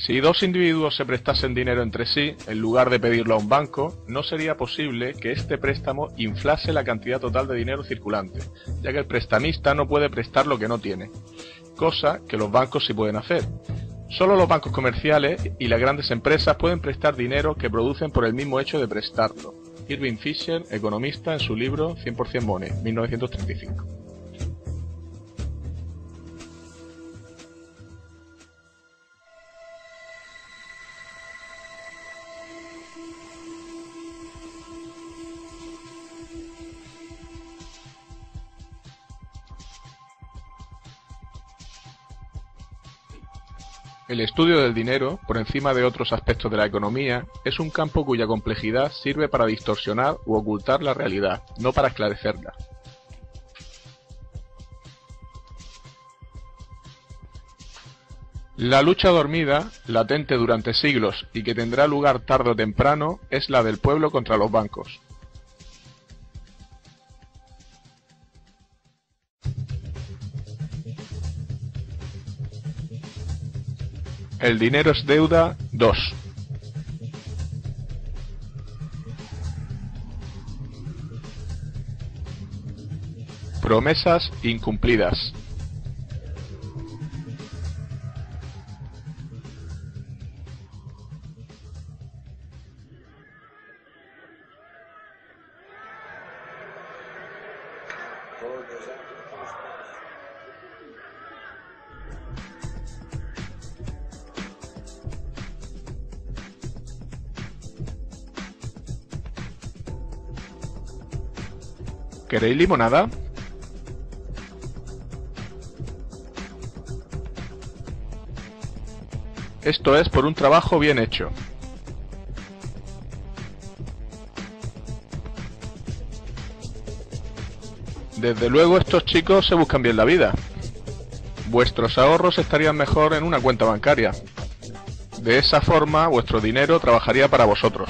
Si dos individuos se prestasen dinero entre sí, en lugar de pedirlo a un banco, no sería posible que este préstamo inflase la cantidad total de dinero circulante, ya que el prestamista no puede prestar lo que no tiene, cosa que los bancos sí pueden hacer. Solo los bancos comerciales y las grandes empresas pueden prestar dinero que producen por el mismo hecho de prestarlo. Irving Fisher, economista, en su libro 100% Money, 1935. El estudio del dinero, por encima de otros aspectos de la economía, es un campo cuya complejidad sirve para distorsionar u ocultar la realidad, no para esclarecerla. La lucha dormida, latente durante siglos y que tendrá lugar tarde o temprano, es la del pueblo contra los bancos. El dinero es deuda 2. Promesas incumplidas. ¿Queréis limonada? Esto es por un trabajo bien hecho. Desde luego estos chicos se buscan bien la vida. Vuestros ahorros estarían mejor en una cuenta bancaria. De esa forma vuestro dinero trabajaría para vosotros.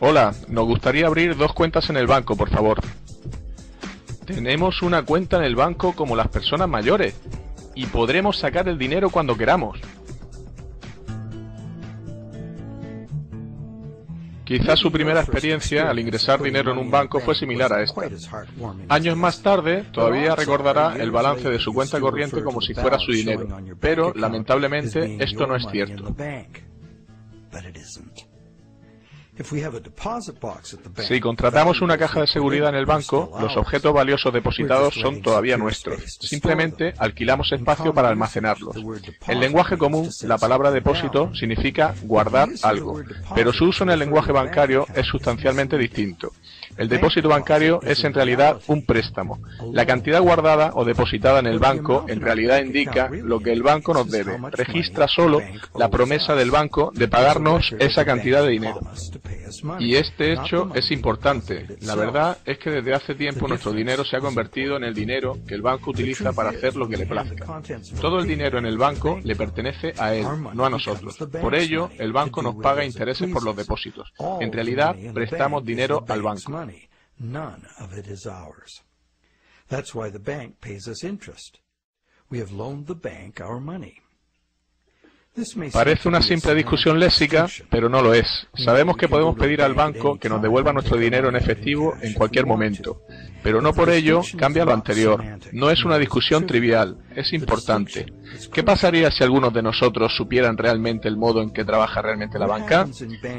Hola, nos gustaría abrir 2 cuentas en el banco, por favor. Tenemos una cuenta en el banco como las personas mayores y podremos sacar el dinero cuando queramos. Quizás su primera experiencia al ingresar dinero en un banco fue similar a esta. Años más tarde, todavía recordará el balance de su cuenta corriente como si fuera su dinero, pero lamentablemente esto no es cierto. Si contratamos una caja de seguridad en el banco, los objetos valiosos depositados son todavía nuestros. Simplemente alquilamos espacio para almacenarlos. En lenguaje común, la palabra depósito significa guardar algo, pero su uso en el lenguaje bancario es sustancialmente distinto. El depósito bancario es en realidad un préstamo. La cantidad guardada o depositada en el banco en realidad indica lo que el banco nos debe. Registra solo la promesa del banco de pagarnos esa cantidad de dinero. Y este hecho es importante. La verdad es que desde hace tiempo nuestro dinero se ha convertido en el dinero que el banco utiliza para hacer lo que le plazca. Todo el dinero en el banco le pertenece a él, no a nosotros. Por ello, el banco nos paga intereses por los depósitos. En realidad, prestamos dinero al banco. Parece una simple discusión léxica, pero no lo es. Sabemos que podemos pedir al banco que nos devuelva nuestro dinero en efectivo en cualquier momento, pero no por ello cambia lo anterior. No es una discusión trivial, es importante. ¿Qué pasaría si algunos de nosotros supieran realmente el modo en que trabaja realmente la banca?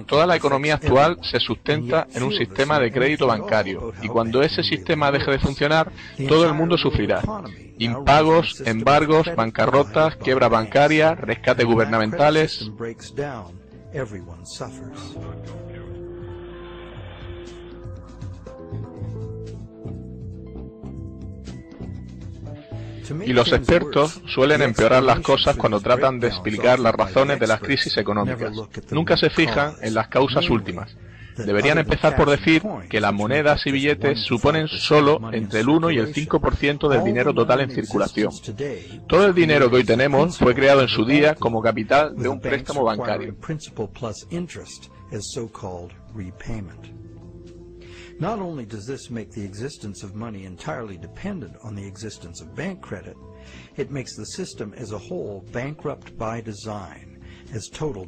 Toda la economía actual se sustenta en un sistema de crédito bancario, y cuando ese sistema deje de funcionar, todo el mundo sufrirá. Impagos, embargos, bancarrotas, quiebra bancaria, rescates gubernamentales. Y los expertos suelen empeorar las cosas cuando tratan de explicar las razones de las crisis económicas. Nunca se fijan en las causas últimas. Deberían empezar por decir que las monedas y billetes suponen solo entre el 1 y el 5% del dinero total en circulación. Todo el dinero que hoy tenemos fue creado en su día como capital de un préstamo bancario. Not only does this make the existence of money entirely dependent on the existence of bank credit, it makes the system as a whole bankrupt by design.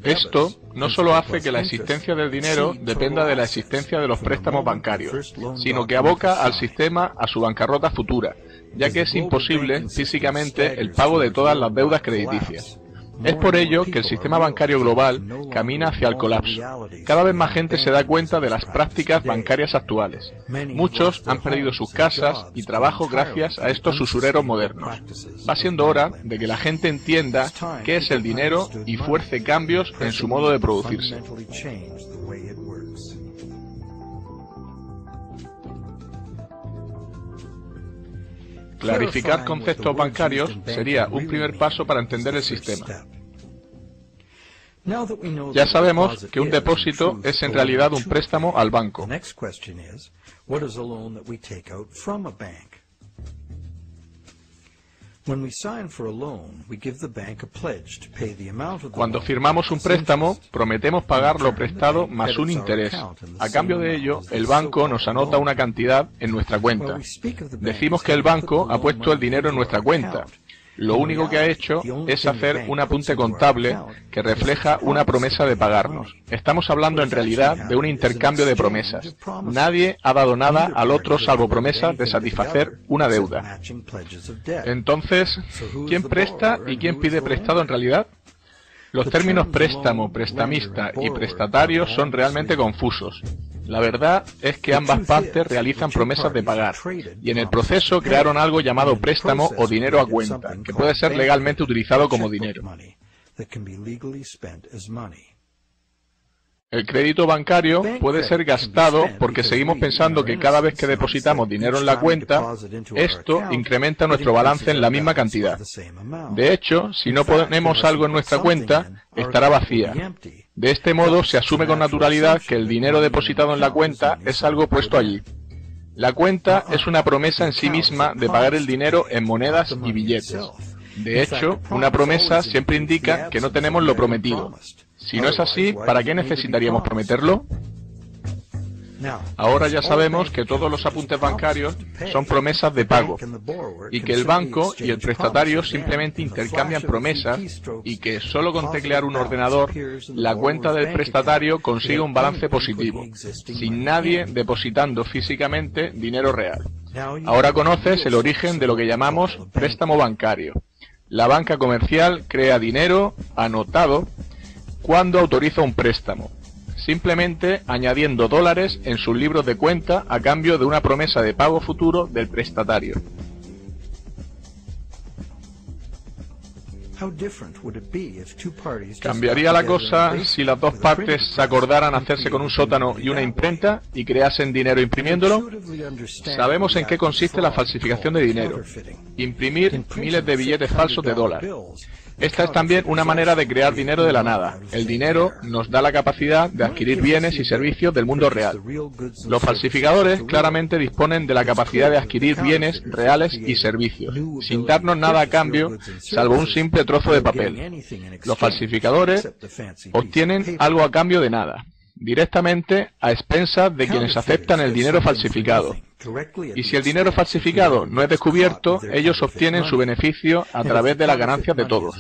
Esto no solo hace que la existencia del dinero dependa de la existencia de los préstamos bancarios, sino que aboca al sistema a su bancarrota futura, ya que es imposible físicamente el pago de todas las deudas crediticias. Es por ello que el sistema bancario global camina hacia el colapso. Cada vez más gente se da cuenta de las prácticas bancarias actuales. Muchos han perdido sus casas y trabajos gracias a estos usureros modernos. Va siendo hora de que la gente entienda qué es el dinero y fuerce cambios en su modo de producirse. Clarificar conceptos bancarios sería un primer paso para entender el sistema. Ya sabemos que un depósito es en realidad un préstamo al banco. Cuando firmamos un préstamo, prometemos pagar lo prestado más un interés. A cambio de ello, el banco nos anota una cantidad en nuestra cuenta. Decimos que el banco ha puesto el dinero en nuestra cuenta. Lo único que ha hecho es hacer un apunte contable que refleja una promesa de pagarnos. Estamos hablando en realidad de un intercambio de promesas. Nadie ha dado nada al otro salvo promesas de satisfacer una deuda. Entonces, ¿quién presta y quién pide prestado en realidad? Los términos préstamo, prestamista y prestatario son realmente confusos. La verdad es que ambas partes realizan promesas de pagar, y en el proceso crearon algo llamado préstamo o dinero a cuenta, que puede ser legalmente utilizado como dinero. El crédito bancario puede ser gastado porque seguimos pensando que cada vez que depositamos dinero en la cuenta, esto incrementa nuestro balance en la misma cantidad. De hecho, si no ponemos algo en nuestra cuenta, estará vacía. De este modo, se asume con naturalidad que el dinero depositado en la cuenta es algo puesto allí. La cuenta es una promesa en sí misma de pagar el dinero en monedas y billetes. De hecho, una promesa siempre indica que no tenemos lo prometido. Si no es así, ¿para qué necesitaríamos prometerlo? Ahora ya sabemos que todos los apuntes bancarios son promesas de pago, y que el banco y el prestatario simplemente intercambian promesas, y que solo con teclear un ordenador, la cuenta del prestatario consigue un balance positivo, sin nadie depositando físicamente dinero real. Ahora conoces el origen de lo que llamamos préstamo bancario. La banca comercial crea dinero anotado cuando autoriza un préstamo, simplemente añadiendo dólares en sus libros de cuenta a cambio de una promesa de pago futuro del prestatario. ¿Cambiaría la cosa si las dos partes acordaran hacerse con un sótano y una imprenta y creasen dinero imprimiéndolo? Sabemos en qué consiste la falsificación de dinero: imprimir miles de billetes falsos de dólar. Esta es también una manera de crear dinero de la nada. El dinero nos da la capacidad de adquirir bienes y servicios del mundo real. Los falsificadores claramente disponen de la capacidad de adquirir bienes reales y servicios, sin darnos nada a cambio, salvo un simple trozo de papel. Los falsificadores obtienen algo a cambio de nada, directamente a expensas de quienes aceptan el dinero falsificado. Y si el dinero falsificado no es descubierto, ellos obtienen su beneficio a través de las ganancias de todos.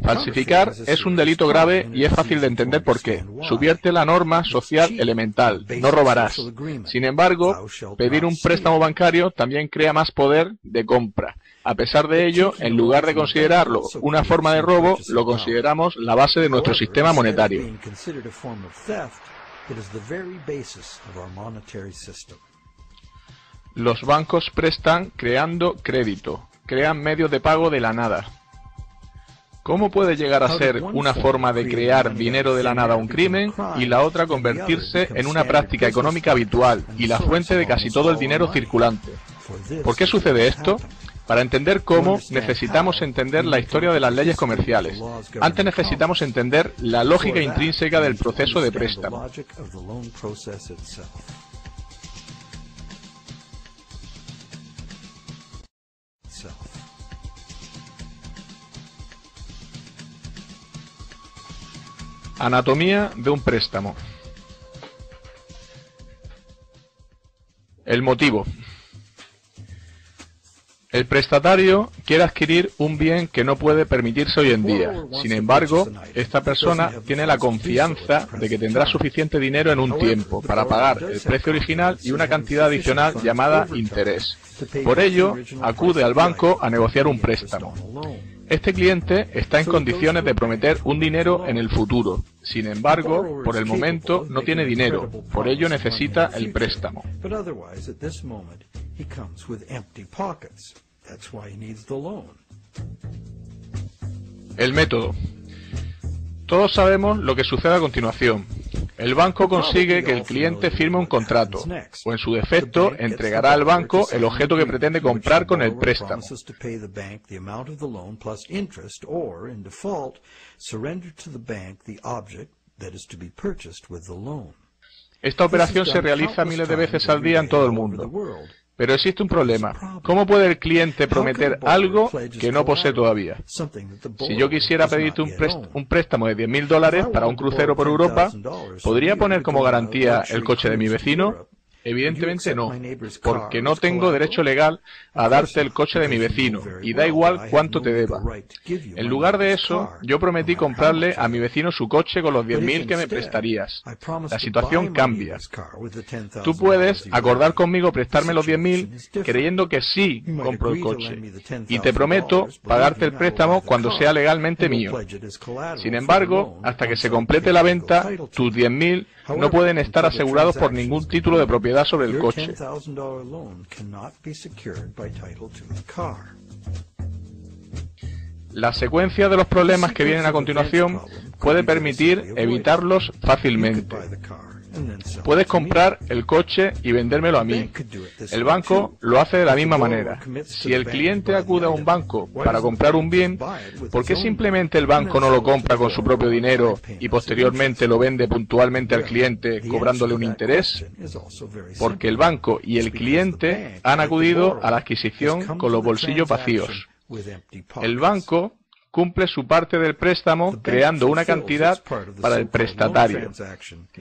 Falsificar es un delito grave y es fácil de entender por qué. Subvierte la norma social elemental: no robarás. Sin embargo, pedir un préstamo bancario también crea más poder de compra. A pesar de ello, en lugar de considerarlo una forma de robo, lo consideramos la base de nuestro sistema monetario. Los bancos prestan creando crédito, crean medios de pago de la nada. ¿Cómo puede llegar a ser una forma de crear dinero de la nada un crimen y la otra convertirse en una práctica económica habitual y la fuente de casi todo el dinero circulante? ¿Por qué sucede esto? Para entender cómo, necesitamos entender la historia de las leyes comerciales. Antes necesitamos entender la lógica intrínseca del proceso de préstamo. Anatomía de un préstamo. El motivo. El prestatario quiere adquirir un bien que no puede permitirse hoy en día. Sin embargo, esta persona tiene la confianza de que tendrá suficiente dinero en un tiempo para pagar el precio original y una cantidad adicional llamada interés. Por ello, acude al banco a negociar un préstamo. Este cliente está en condiciones de prometer un dinero en el futuro. Sin embargo, por el momento no tiene dinero, por ello necesita el préstamo. El método. Todos sabemos lo que sucede a continuación. El banco consigue que el cliente firme un contrato, o en su defecto, entregará al banco el objeto que pretende comprar con el préstamo. Esta operación se realiza miles de veces al día en todo el mundo. Pero existe un problema. ¿Cómo puede el cliente prometer algo que no posee todavía? Si yo quisiera pedirte un préstamo de $10.000 para un crucero por Europa, ¿podría poner como garantía el coche de mi vecino? Evidentemente no, porque no tengo derecho legal a darte el coche de mi vecino, y da igual cuánto te deba. En lugar de eso, yo prometí comprarle a mi vecino su coche con los 10.000 que me prestarías. La situación cambia. Tú puedes acordar conmigo prestarme los 10.000 creyendo que sí compro el coche, y te prometo pagarte el préstamo cuando sea legalmente mío. Sin embargo, hasta que se complete la venta, tus 10.000 no pueden estar asegurados por ningún título de propiedad sobre el coche. La secuencia de los problemas que vienen a continuación puede permitir evitarlos fácilmente. Puedes comprar el coche y vendérmelo a mí. El banco lo hace de la misma manera. Si el cliente acude a un banco para comprar un bien, ¿por qué simplemente el banco no lo compra con su propio dinero y posteriormente lo vende puntualmente al cliente cobrándole un interés? Porque el banco y el cliente han acudido a la adquisición con los bolsillos vacíos. El banco cumple su parte del préstamo creando una cantidad para el prestatario.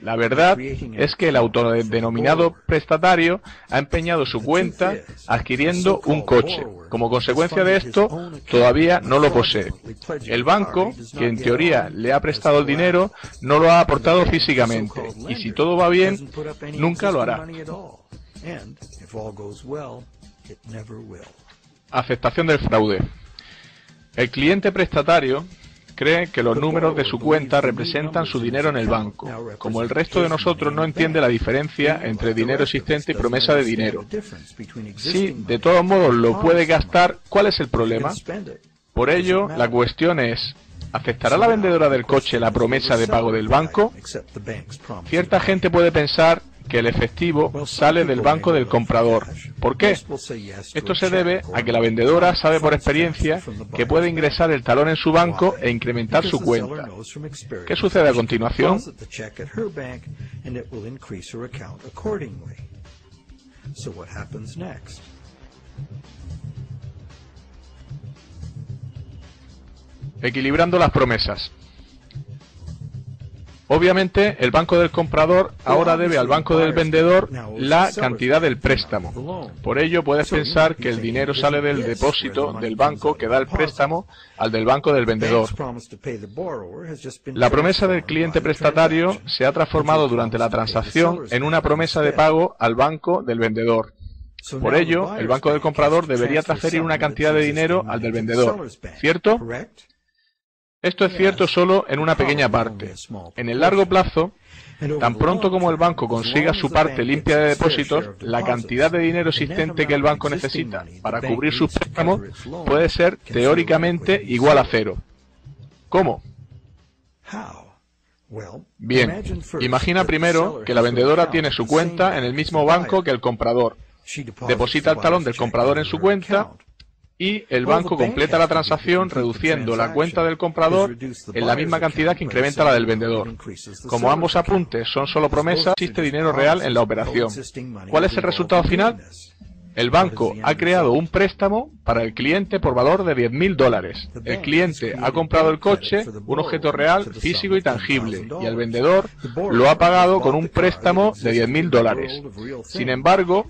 La verdad es que el autodenominado prestatario ha empeñado su cuenta adquiriendo un coche. Como consecuencia de esto, todavía no lo posee. El banco, que en teoría le ha prestado el dinero, no lo ha aportado físicamente, y si todo va bien, nunca lo hará. Aceptación del fraude. El cliente prestatario cree que los números de su cuenta representan su dinero en el banco. Como el resto de nosotros no entiende la diferencia entre dinero existente y promesa de dinero. Si de todos modos lo puede gastar, ¿cuál es el problema? Por ello, la cuestión es, ¿aceptará la vendedora del coche la promesa de pago del banco? Cierta gente puede pensar que el efectivo sale del banco del comprador. ¿Por qué? Esto se debe a que la vendedora sabe por experiencia que puede ingresar el talón en su banco e incrementar su cuenta. ¿Qué sucede a continuación? Equilibrando las promesas. Obviamente, el banco del comprador ahora debe al banco del vendedor la cantidad del préstamo. Por ello, puedes pensar que el dinero sale del depósito del banco que da el préstamo al del banco del vendedor. La promesa del cliente prestatario se ha transformado durante la transacción en una promesa de pago al banco del vendedor. Por ello, el banco del comprador debería transferir una cantidad de dinero al del vendedor, ¿cierto? Esto es cierto solo en una pequeña parte. En el largo plazo, tan pronto como el banco consiga su parte limpia de depósitos, la cantidad de dinero existente que el banco necesita para cubrir sus préstamos puede ser teóricamente igual a cero. ¿Cómo? Bien, imagina primero que la vendedora tiene su cuenta en el mismo banco que el comprador. Deposita el talón del comprador en su cuenta y el banco completa la transacción reduciendo la cuenta del comprador en la misma cantidad que incrementa la del vendedor. Como ambos apuntes son solo promesas, existe dinero real en la operación. ¿Cuál es el resultado final? El banco ha creado un préstamo para el cliente por valor de $10.000. El cliente ha comprado el coche, un objeto real, físico y tangible, y el vendedor lo ha pagado con un préstamo de $10.000. Sin embargo,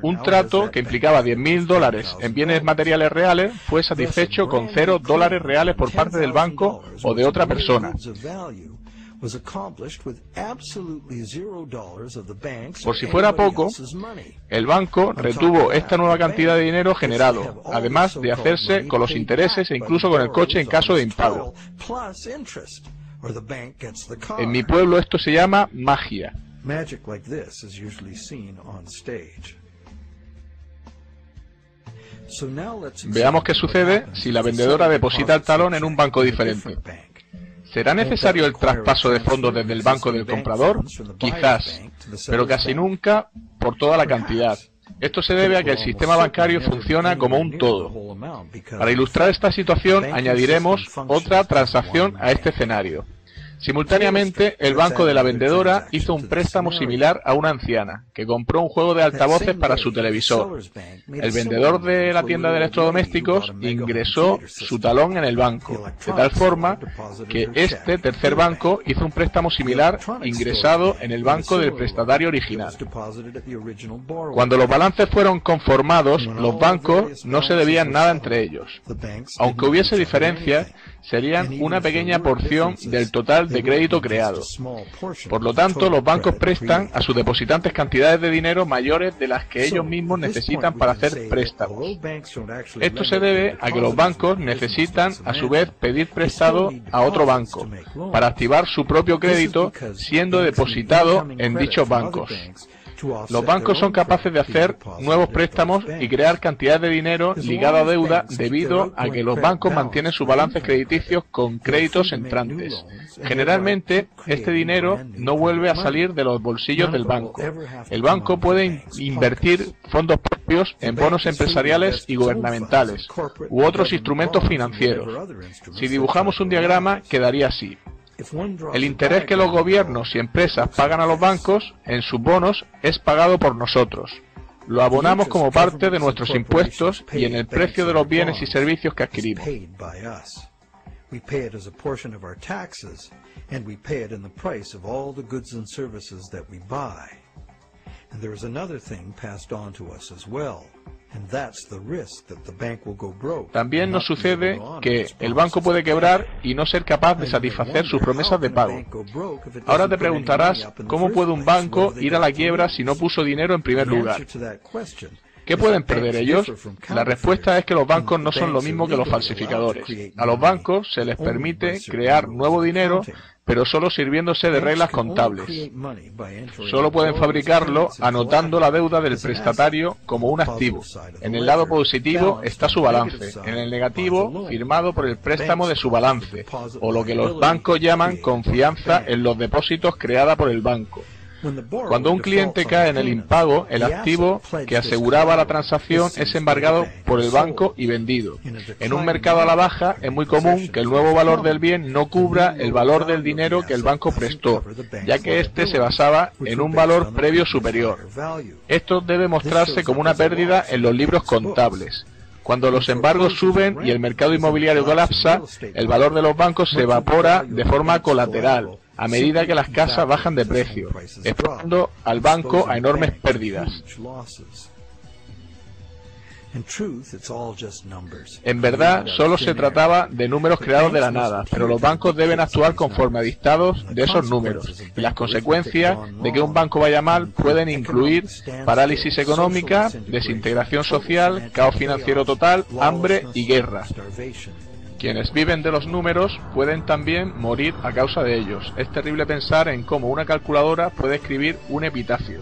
un trato que implicaba $10.000 en bienes materiales reales fue satisfecho con $0 reales por parte del banco o de otra persona. Por si fuera poco, el banco retuvo esta nueva cantidad de dinero generado, además de hacerse con los intereses e incluso con el coche en caso de impago. En mi pueblo esto se llama magia. Veamos qué sucede si la vendedora deposita el talón en un banco diferente. ¿Será necesario el traspaso de fondos desde el banco del comprador? Quizás, pero casi nunca por toda la cantidad. Esto se debe a que el sistema bancario funciona como un todo. Para ilustrar esta situación, añadiremos otra transacción a este escenario. Simultáneamente, el banco de la vendedora hizo un préstamo similar a una anciana, que compró un juego de altavoces para su televisor. El vendedor de la tienda de electrodomésticos ingresó su talón en el banco, de tal forma que este tercer banco hizo un préstamo similar ingresado en el banco del prestatario original. Cuando los balances fueron conformados, los bancos no se debían nada entre ellos. Aunque hubiese diferencias, serían una pequeña porción del total de crédito creado. Por lo tanto, los bancos prestan a sus depositantes cantidades de dinero mayores de las que ellos mismos necesitan para hacer préstamos. Esto se debe a que los bancos necesitan, a su vez, pedir prestado a otro banco para activar su propio crédito siendo depositado en dichos bancos. Los bancos son capaces de hacer nuevos préstamos y crear cantidades de dinero ligado a deuda debido a que los bancos mantienen sus balances crediticios con créditos entrantes. Generalmente, este dinero no vuelve a salir de los bolsillos del banco. El banco puede invertir fondos propios en bonos empresariales y gubernamentales u otros instrumentos financieros. Si dibujamos un diagrama, quedaría así. El interés que los gobiernos y empresas pagan a los bancos en sus bonos es pagado por nosotros. Lo abonamos como parte de nuestros impuestos y en el precio de los bienes y servicios que adquirimos. También nos sucede que el banco puede quebrar y no ser capaz de satisfacer sus promesas de pago. Ahora te preguntarás, ¿cómo puede un banco ir a la quiebra si no puso dinero en primer lugar? ¿Qué pueden perder ellos? La respuesta es que los bancos no son lo mismo que los falsificadores. A los bancos se les permite crear nuevo dinero, pero solo sirviéndose de reglas contables. Solo pueden fabricarlo anotando la deuda del prestatario como un activo. En el lado positivo está su balance, en el negativo firmado por el préstamo de su balance, o lo que los bancos llaman confianza en los depósitos creada por el banco. Cuando un cliente cae en el impago, el activo que aseguraba la transacción es embargado por el banco y vendido. En un mercado a la baja es muy común que el nuevo valor del bien no cubra el valor del dinero que el banco prestó, ya que éste se basaba en un valor previo superior. Esto debe mostrarse como una pérdida en los libros contables. Cuando los embargos suben y el mercado inmobiliario colapsa, el valor de los bancos se evapora de forma colateral, a medida que las casas bajan de precio, exponiendo al banco a enormes pérdidas. En verdad, solo se trataba de números creados de la nada, pero los bancos deben actuar conforme a dictados de esos números, y las consecuencias de que un banco vaya mal pueden incluir parálisis económica, desintegración social, caos financiero total, hambre y guerra. Quienes viven de los números pueden también morir a causa de ellos. Es terrible pensar en cómo una calculadora puede escribir un epitafio.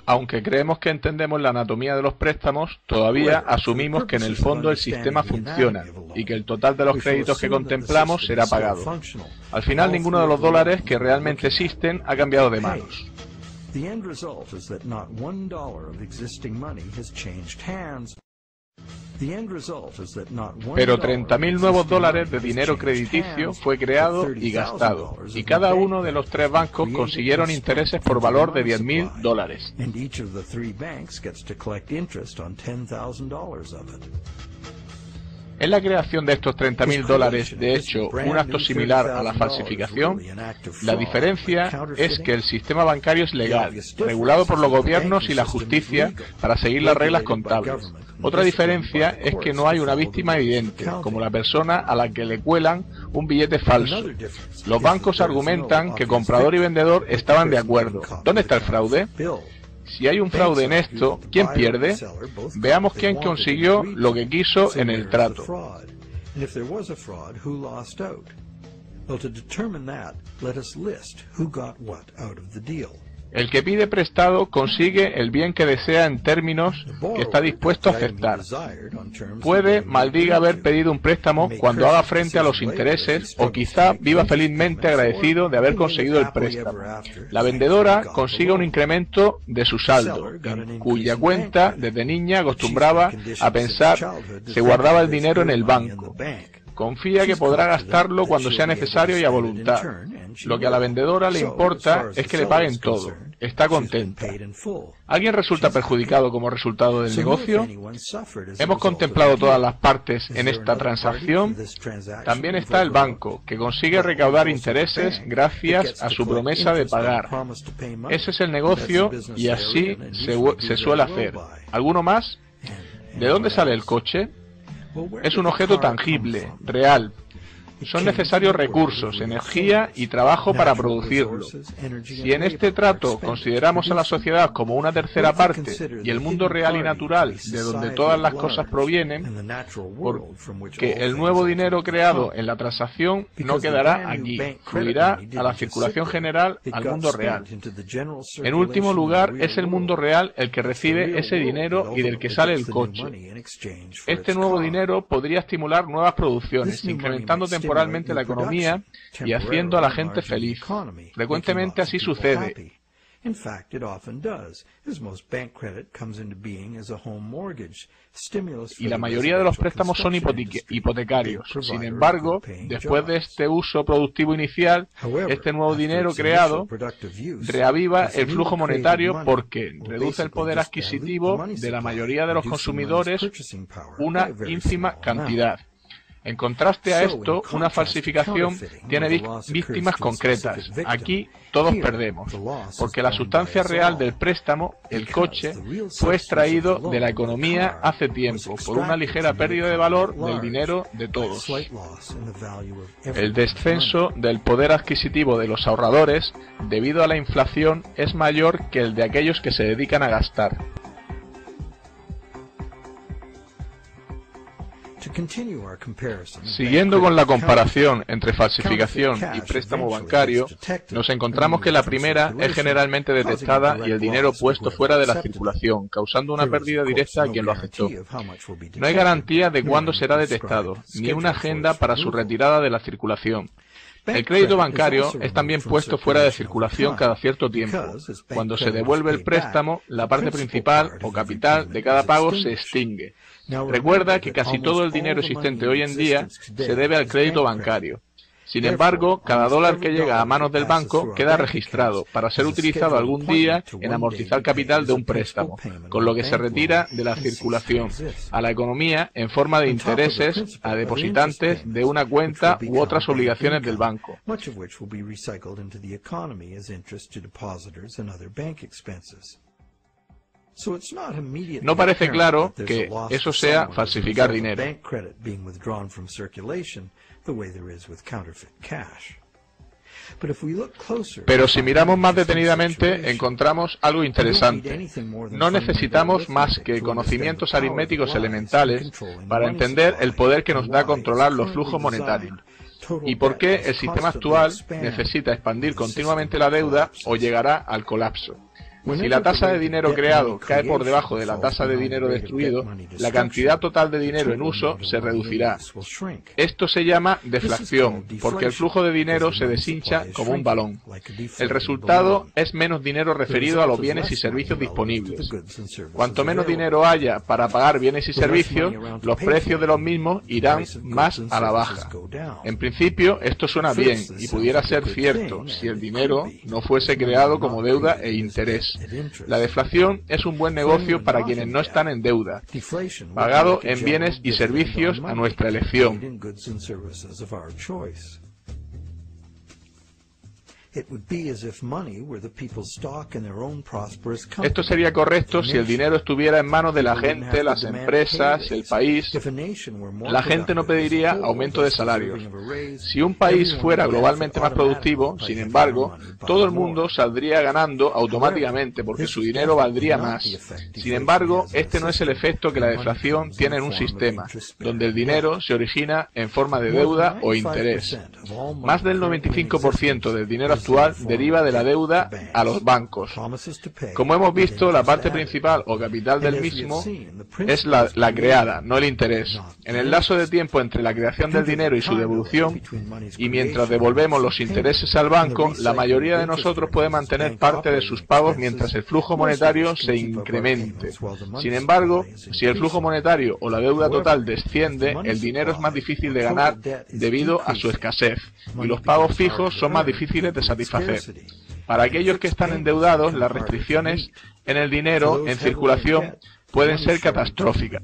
Aunque creemos que entendemos la anatomía de los préstamos, todavía asumimos que en el fondo el sistema funciona y que el total de los créditos que contemplamos será pagado. Al final, ninguno de los dólares que realmente existen ha cambiado de manos. Pero 30.000 nuevos dólares de dinero crediticio fue creado y gastado, y cada uno de los tres bancos consiguieron intereses por valor de $10.000. ¿Es la creación de estos $30.000, de hecho, un acto similar a la falsificación? La diferencia es que el sistema bancario es legal, regulado por los gobiernos y la justicia para seguir las reglas contables. Otra diferencia es que no hay una víctima evidente, como la persona a la que le cuelan un billete falso. Los bancos argumentan que comprador y vendedor estaban de acuerdo. ¿Dónde está el fraude? Si hay un fraude en esto, ¿quién pierde? Veamos quién consiguió lo que quiso en el trato. El que pide prestado consigue el bien que desea en términos que está dispuesto a aceptar. Puede, maldiga haber pedido un préstamo cuando haga frente a los intereses, o quizá viva felizmente agradecido de haber conseguido el préstamo. La vendedora consigue un incremento de su saldo, en cuya cuenta desde niña acostumbraba a pensar se guardaba el dinero en el banco. Confía que podrá gastarlo cuando sea necesario y a voluntad. Lo que a la vendedora le importa es que le paguen todo. Está contenta. ¿Alguien resulta perjudicado como resultado del negocio? ¿Hemos contemplado todas las partes en esta transacción? También está el banco, que consigue recaudar intereses gracias a su promesa de pagar. Ese es el negocio y así se suele hacer. ¿Alguno más? ¿De dónde sale el coche? Es un objeto tangible, real. Son necesarios recursos, energía y trabajo para producirlo. Si en este trato consideramos a la sociedad como una tercera parte y el mundo real y natural de donde todas las cosas provienen, porque el nuevo dinero creado en la transacción no quedará aquí, fluirá a la circulación general, al mundo real. En último lugar, es el mundo real el que recibe ese dinero y del que sale el coche. Este nuevo dinero podría estimular nuevas producciones, incrementando temporalmente la economía y haciendo a la gente feliz. Frecuentemente así sucede. Y la mayoría de los préstamos son hipotecarios. Sin embargo, después de este uso productivo inicial, este nuevo dinero creado reaviva el flujo monetario porque reduce el poder adquisitivo de la mayoría de los consumidores una ínfima cantidad. En contraste a esto, una falsificación tiene víctimas concretas. Aquí todos perdemos, porque la sustancia real del préstamo, el coche, fue extraído de la economía hace tiempo por una ligera pérdida de valor del dinero de todos. El descenso del poder adquisitivo de los ahorradores, debido a la inflación, es mayor que el de aquellos que se dedican a gastar. Siguiendo con la comparación entre falsificación y préstamo bancario, nos encontramos que la primera es generalmente detectada y el dinero puesto fuera de la circulación, causando una pérdida directa a quien lo aceptó. No hay garantía de cuándo será detectado, ni una agenda para su retirada de la circulación. El crédito bancario es también puesto fuera de circulación cada cierto tiempo. Cuando se devuelve el préstamo, la parte principal o capital de cada pago se extingue. Recuerda que casi todo el dinero existente hoy en día se debe al crédito bancario. Sin embargo, cada dólar que llega a manos del banco queda registrado para ser utilizado algún día en amortizar capital de un préstamo, con lo que se retira de la circulación a la economía en forma de intereses a depositantes de una cuenta u otras obligaciones del banco. No parece claro que eso sea falsificar dinero. Pero si miramos más detenidamente, encontramos algo interesante. No necesitamos más que conocimientos aritméticos elementales para entender el poder que nos da controlar los flujos monetarios. ¿Y por qué el sistema actual necesita expandir continuamente la deuda o llegará al colapso? Si la tasa de dinero creado cae por debajo de la tasa de dinero destruido, la cantidad total de dinero en uso se reducirá. Esto se llama deflación, porque el flujo de dinero se deshincha como un balón. El resultado es menos dinero referido a los bienes y servicios disponibles. Cuanto menos dinero haya para pagar bienes y servicios, los precios de los mismos irán más a la baja. En principio, esto suena bien y pudiera ser cierto si el dinero no fuese creado como deuda e interés. La deflación es un buen negocio para quienes no están en deuda, pagado en bienes y servicios a nuestra elección. Esto sería correcto si el dinero estuviera en manos de la gente, las empresas, el país. La gente no pediría aumento de salarios. Si un país fuera globalmente más productivo, sin embargo, todo el mundo saldría ganando automáticamente porque su dinero valdría más. Sin embargo, este no es el efecto que la deflación tiene en un sistema, donde el dinero se origina en forma de deuda o interés. Más del 95% del dinero actual deriva de la deuda a los bancos. Como hemos visto, la parte principal o capital del mismo es la creada, no el interés. En el lapso de tiempo entre la creación del dinero y su devolución, y mientras devolvemos los intereses al banco, la mayoría de nosotros puede mantener parte de sus pagos mientras el flujo monetario se incremente. Sin embargo, si el flujo monetario o la deuda total desciende, el dinero es más difícil de ganar debido a su escasez, y los pagos fijos son más difíciles de satisfacer. Para aquellos que están endeudados, las restricciones en el dinero en circulación pueden ser catastróficas.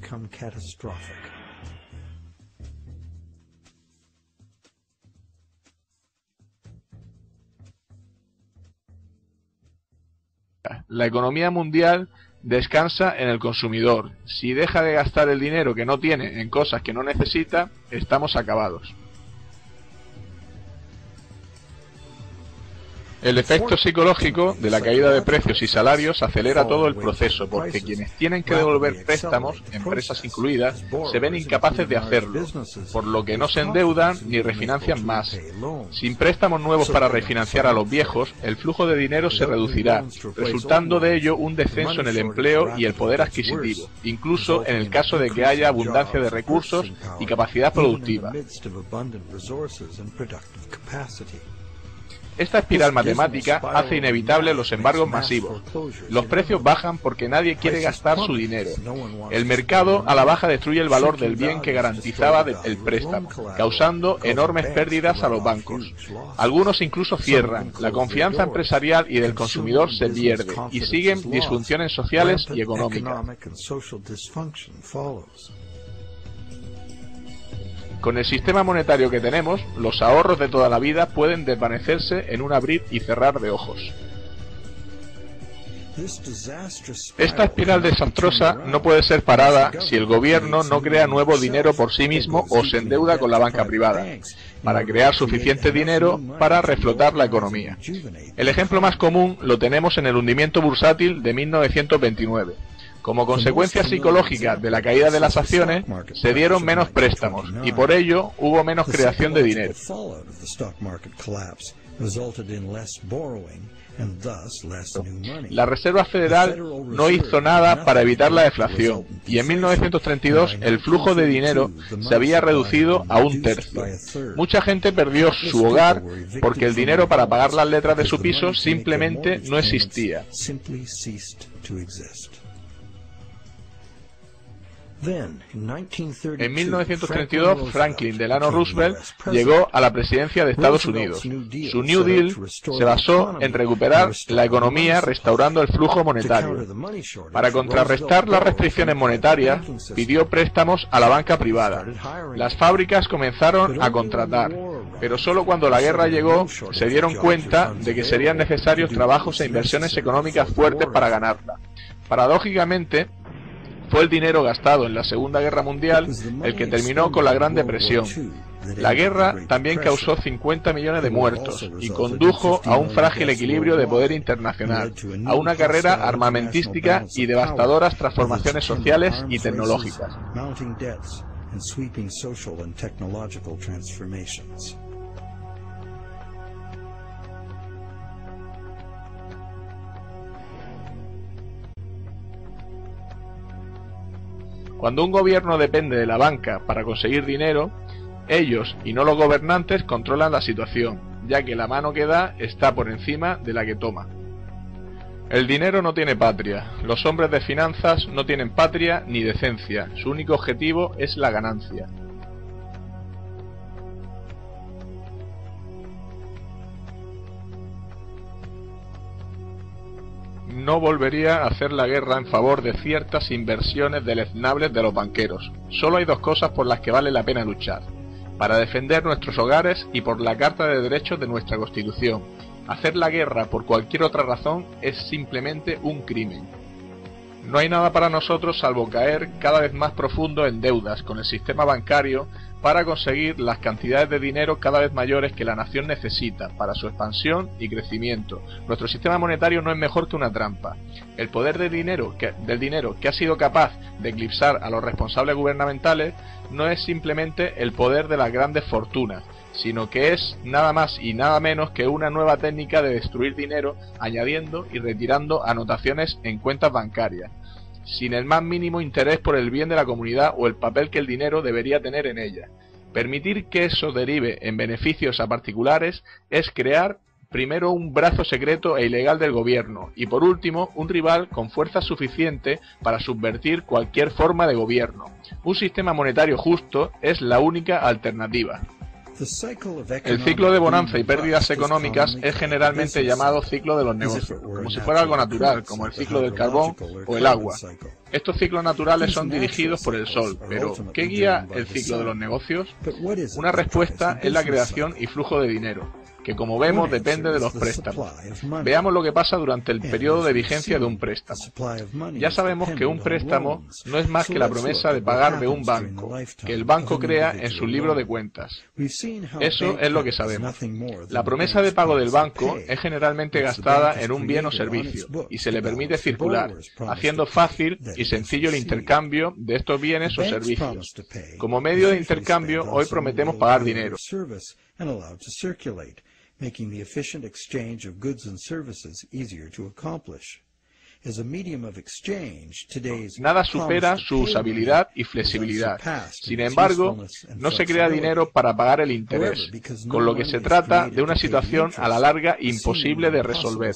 La economía mundial descansa en el consumidor. Si deja de gastar el dinero que no tiene en cosas que no necesita, estamos acabados. El efecto psicológico de la caída de precios y salarios acelera todo el proceso, porque quienes tienen que devolver préstamos, empresas incluidas, se ven incapaces de hacerlo, por lo que no se endeudan ni refinancian más. Sin préstamos nuevos para refinanciar a los viejos, el flujo de dinero se reducirá, resultando de ello un descenso en el empleo y el poder adquisitivo, incluso en el caso de que haya abundancia de recursos y capacidad productiva. Esta espiral matemática hace inevitable los embargos masivos. Los precios bajan porque nadie quiere gastar su dinero. El mercado a la baja destruye el valor del bien que garantizaba el préstamo, causando enormes pérdidas a los bancos. Algunos incluso cierran. La confianza empresarial y del consumidor se pierde y siguen disfunciones sociales y económicas. Con el sistema monetario que tenemos, los ahorros de toda la vida pueden desvanecerse en un abrir y cerrar de ojos. Esta espiral desastrosa no puede ser parada si el gobierno no crea nuevo dinero por sí mismo o se endeuda con la banca privada, para crear suficiente dinero para reflotar la economía. El ejemplo más común lo tenemos en el hundimiento bursátil de 1929. Como consecuencia psicológica de la caída de las acciones, se dieron menos préstamos y por ello hubo menos creación de dinero. La Reserva Federal no hizo nada para evitar la deflación y en 1932 el flujo de dinero se había reducido a un tercio. Mucha gente perdió su hogar porque el dinero para pagar las letras de su piso simplemente no existía. En 1932, Franklin Delano Roosevelt llegó a la presidencia de Estados Unidos. Su New Deal se basó en recuperar la economía restaurando el flujo monetario. Para contrarrestar las restricciones monetarias, pidió préstamos a la banca privada. Las fábricas comenzaron a contratar, pero solo cuando la guerra llegó se dieron cuenta de que serían necesarios trabajos e inversiones económicas fuertes para ganarla. Paradójicamente, fue el dinero gastado en la Segunda Guerra Mundial el que terminó con la Gran Depresión. La guerra también causó 50 millones de muertos y condujo a un frágil equilibrio de poder internacional, a una carrera armamentística y devastadoras transformaciones sociales y tecnológicas. Cuando un gobierno depende de la banca para conseguir dinero, ellos y no los gobernantes controlan la situación, ya que la mano que da está por encima de la que toma. El dinero no tiene patria, los hombres de finanzas no tienen patria ni decencia, su único objetivo es la ganancia. No volvería a hacer la guerra en favor de ciertas inversiones deleznables de los banqueros. Solo hay dos cosas por las que vale la pena luchar: para defender nuestros hogares y por la Carta de Derechos de nuestra Constitución. Hacer la guerra por cualquier otra razón es simplemente un crimen. No hay nada para nosotros salvo caer cada vez más profundo en deudas con el sistema bancario para conseguir las cantidades de dinero cada vez mayores que la nación necesita para su expansión y crecimiento. Nuestro sistema monetario no es mejor que una trampa. El poder del dinero que ha sido capaz de eclipsar a los responsables gubernamentales no es simplemente el poder de las grandes fortunas, sino que es nada más y nada menos que una nueva técnica de destruir dinero añadiendo y retirando anotaciones en cuentas bancarias, sin el más mínimo interés por el bien de la comunidad o el papel que el dinero debería tener en ella. Permitir que eso derive en beneficios a particulares es crear primero un brazo secreto e ilegal del gobierno y por último un rival con fuerza suficiente para subvertir cualquier forma de gobierno. Un sistema monetario justo es la única alternativa. El ciclo de bonanza y pérdidas económicas es generalmente llamado ciclo de los negocios, como si fuera algo natural, como el ciclo del carbón o el agua. Estos ciclos naturales son dirigidos por el sol, pero ¿qué guía el ciclo de los negocios? Una respuesta es la creación y flujo de dinero, que como vemos depende de los préstamos. Veamos lo que pasa durante el periodo de vigencia de un préstamo. Ya sabemos que un préstamo no es más que la promesa de pagar de un banco, que el banco crea en su libro de cuentas. Eso es lo que sabemos. La promesa de pago del banco es generalmente gastada en un bien o servicio, y se le permite circular, haciendo fácil y sencillo el intercambio de estos bienes o servicios. Como medio de intercambio, hoy prometemos pagar dinero. Making the efficient exchange of goods and services easier to accomplish. As a medium of exchange, today's Nada supera su usabilidad y flexibilidad. Sin embargo, no se crea dinero para pagar el interés, con lo que se trata de una situación a la larga imposible de resolver.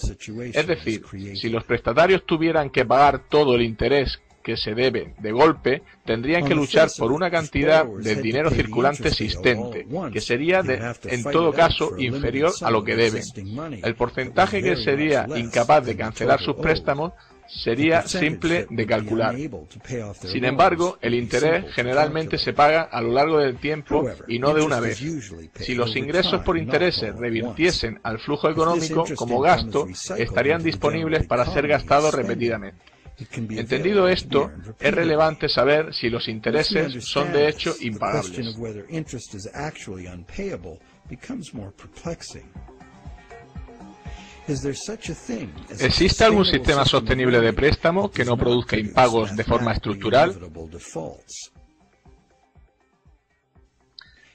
Es decir, si los prestatarios tuvieran que pagar todo el interés que se debe de golpe, tendrían que luchar por una cantidad de dinero circulante existente, que sería en todo caso inferior a lo que deben. El porcentaje que sería incapaz de cancelar sus préstamos sería simple de calcular. Sin embargo, el interés generalmente se paga a lo largo del tiempo y no de una vez. Si los ingresos por intereses revirtiesen al flujo económico como gasto, estarían disponibles para ser gastados repetidamente. Entendido esto, es relevante saber si los intereses son de hecho impagables. ¿Existe algún sistema sostenible de préstamo que no produzca impagos de forma estructural?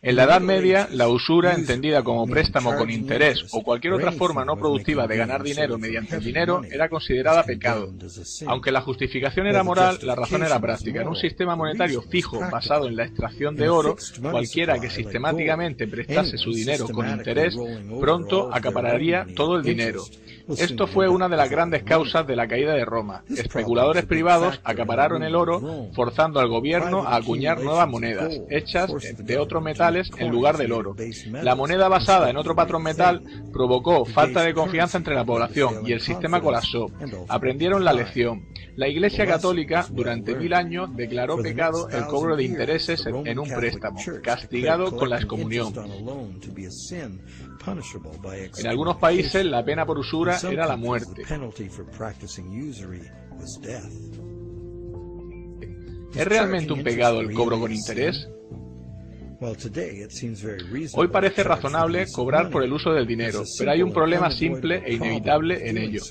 En la Edad Media, la usura, entendida como préstamo con interés o cualquier otra forma no productiva de ganar dinero mediante el dinero, era considerada pecado. Aunque la justificación era moral, la razón era práctica. En un sistema monetario fijo basado en la extracción de oro, cualquiera que sistemáticamente prestase su dinero con interés, pronto acapararía todo el dinero. Esto fue una de las grandes causas de la caída de Roma. Especuladores privados acapararon el oro, forzando al gobierno a acuñar nuevas monedas, hechas de otros metales en lugar del oro. La moneda basada en otro patrón metal provocó falta de confianza entre la población y el sistema colapsó. Aprendieron la lección. La Iglesia Católica durante 1000 años declaró pecado el cobro de intereses en un préstamo, castigado con la excomunión. En algunos países la pena por usura era la muerte. ¿Es realmente un pecado el cobro con interés? Hoy parece razonable cobrar por el uso del dinero, pero hay un problema simple e inevitable en ello.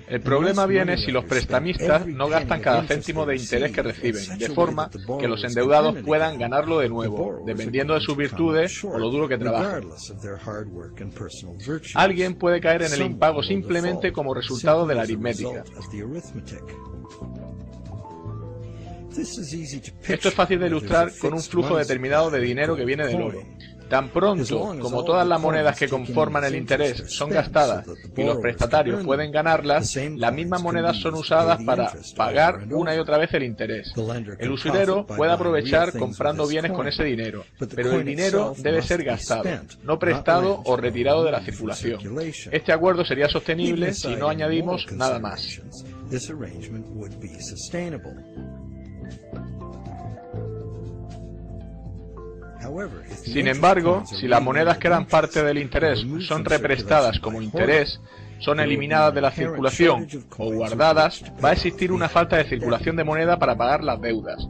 El problema viene si los prestamistas no gastan cada céntimo de interés que reciben, de forma que los endeudados puedan ganarlo de nuevo, dependiendo de sus virtudes o lo duro que trabajan. Alguien puede caer en el impago simplemente como resultado de la aritmética. Esto es fácil de ilustrar con un flujo determinado de dinero que viene del oro. Tan pronto como todas las monedas que conforman el interés son gastadas y los prestatarios pueden ganarlas, las mismas monedas son usadas para pagar una y otra vez el interés. El usurero puede aprovechar comprando bienes con ese dinero, pero el dinero debe ser gastado, no prestado o retirado de la circulación. Este acuerdo sería sostenible si no añadimos nada más. Sin embargo, si las monedas que eran parte del interés son represtadas como interés, son eliminadas de la circulación o guardadas, va a existir una falta de circulación de moneda para pagar las deudas.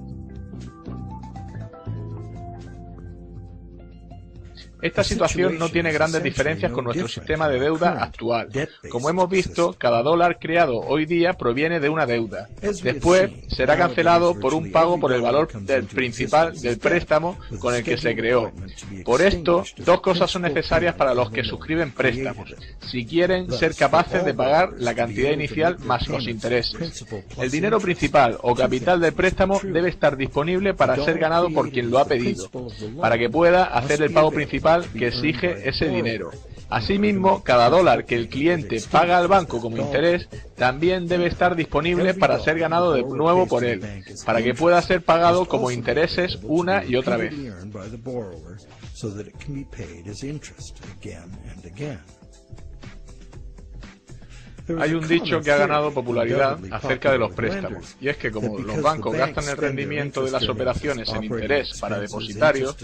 Esta situación no tiene grandes diferencias con nuestro sistema de deuda actual. Como hemos visto, cada dólar creado hoy día proviene de una deuda. Después será cancelado por un pago por el valor principal del préstamo con el que se creó. Por esto, dos cosas son necesarias para los que suscriben préstamos, si quieren ser capaces de pagar la cantidad inicial más los intereses. El dinero principal o capital del préstamo debe estar disponible para ser ganado por quien lo ha pedido, para que pueda hacer el pago principal que exige ese dinero. Asimismo, cada dólar que el cliente paga al banco como interés también debe estar disponible para ser ganado de nuevo por él, para que pueda ser pagado como intereses una y otra vez. Hay un dicho que ha ganado popularidad acerca de los préstamos, y es que como los bancos gastan el rendimiento de las operaciones en interés para depositarios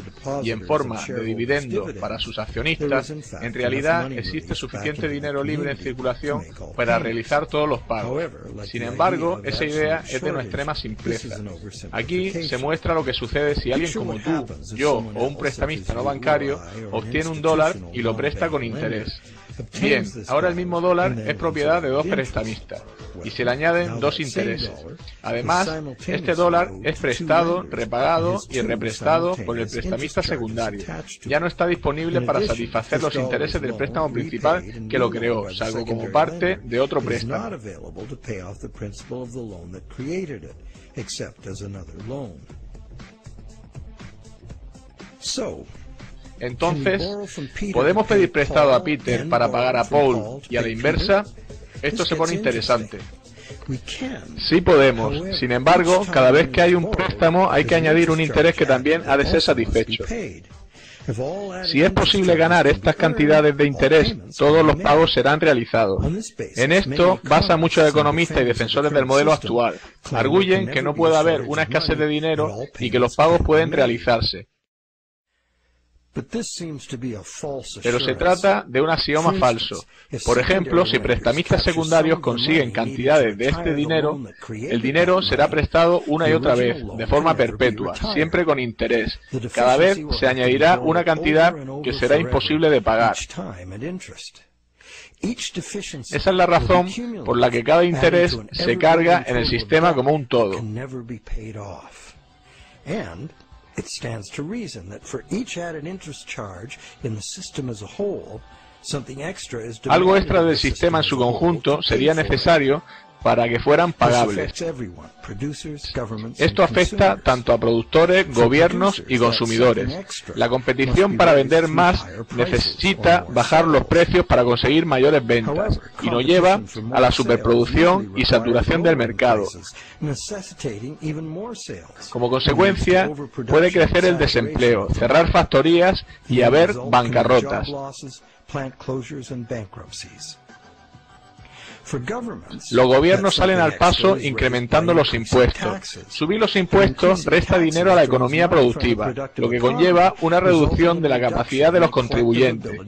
y en forma de dividendo para sus accionistas, en realidad existe suficiente dinero libre en circulación para realizar todos los pagos. Sin embargo, esa idea es de una extrema simpleza. Aquí se muestra lo que sucede si alguien como tú, yo o un prestamista no bancario obtiene un dólar y lo presta con interés. Bien, ahora el mismo dólar es propiedad de dos prestamistas y se le añaden dos intereses. Además, este dólar es prestado, repagado y represtado por el prestamista secundario. Ya no está disponible para satisfacer los intereses del préstamo principal que lo creó, salvo como parte de otro préstamo. Entonces, ¿podemos pedir prestado a Peter para pagar a Paul y a la inversa? Esto se pone interesante. Sí podemos. Sin embargo, cada vez que hay un préstamo hay que añadir un interés que también ha de ser satisfecho. Si es posible ganar estas cantidades de interés, todos los pagos serán realizados. En esto basa muchos economistas y defensores del modelo actual. Arguyen que no puede haber una escasez de dinero y que los pagos pueden realizarse. Pero se trata de un axioma falso. Por ejemplo, si prestamistas secundarios consiguen cantidades de este dinero, el dinero será prestado una y otra vez, de forma perpetua, siempre con interés. Cada vez se añadirá una cantidad que será imposible de pagar. Esa es la razón por la que cada interés se carga en el sistema como un todo. It stands to reason that for each added interest charge in the system as a whole, something extra is demanded. Algo extra del sistema en su conjunto sería necesario para que fueran pagables. Esto afecta tanto a productores, gobiernos y consumidores. La competición para vender más necesita bajar los precios para conseguir mayores ventas y nos lleva a la superproducción y saturación del mercado. Como consecuencia, puede crecer el desempleo, cerrar factorías y haber bancarrotas. Los gobiernos salen al paso incrementando los impuestos. Subir los impuestos resta dinero a la economía productiva, lo que conlleva una reducción de la capacidad de los contribuyentes.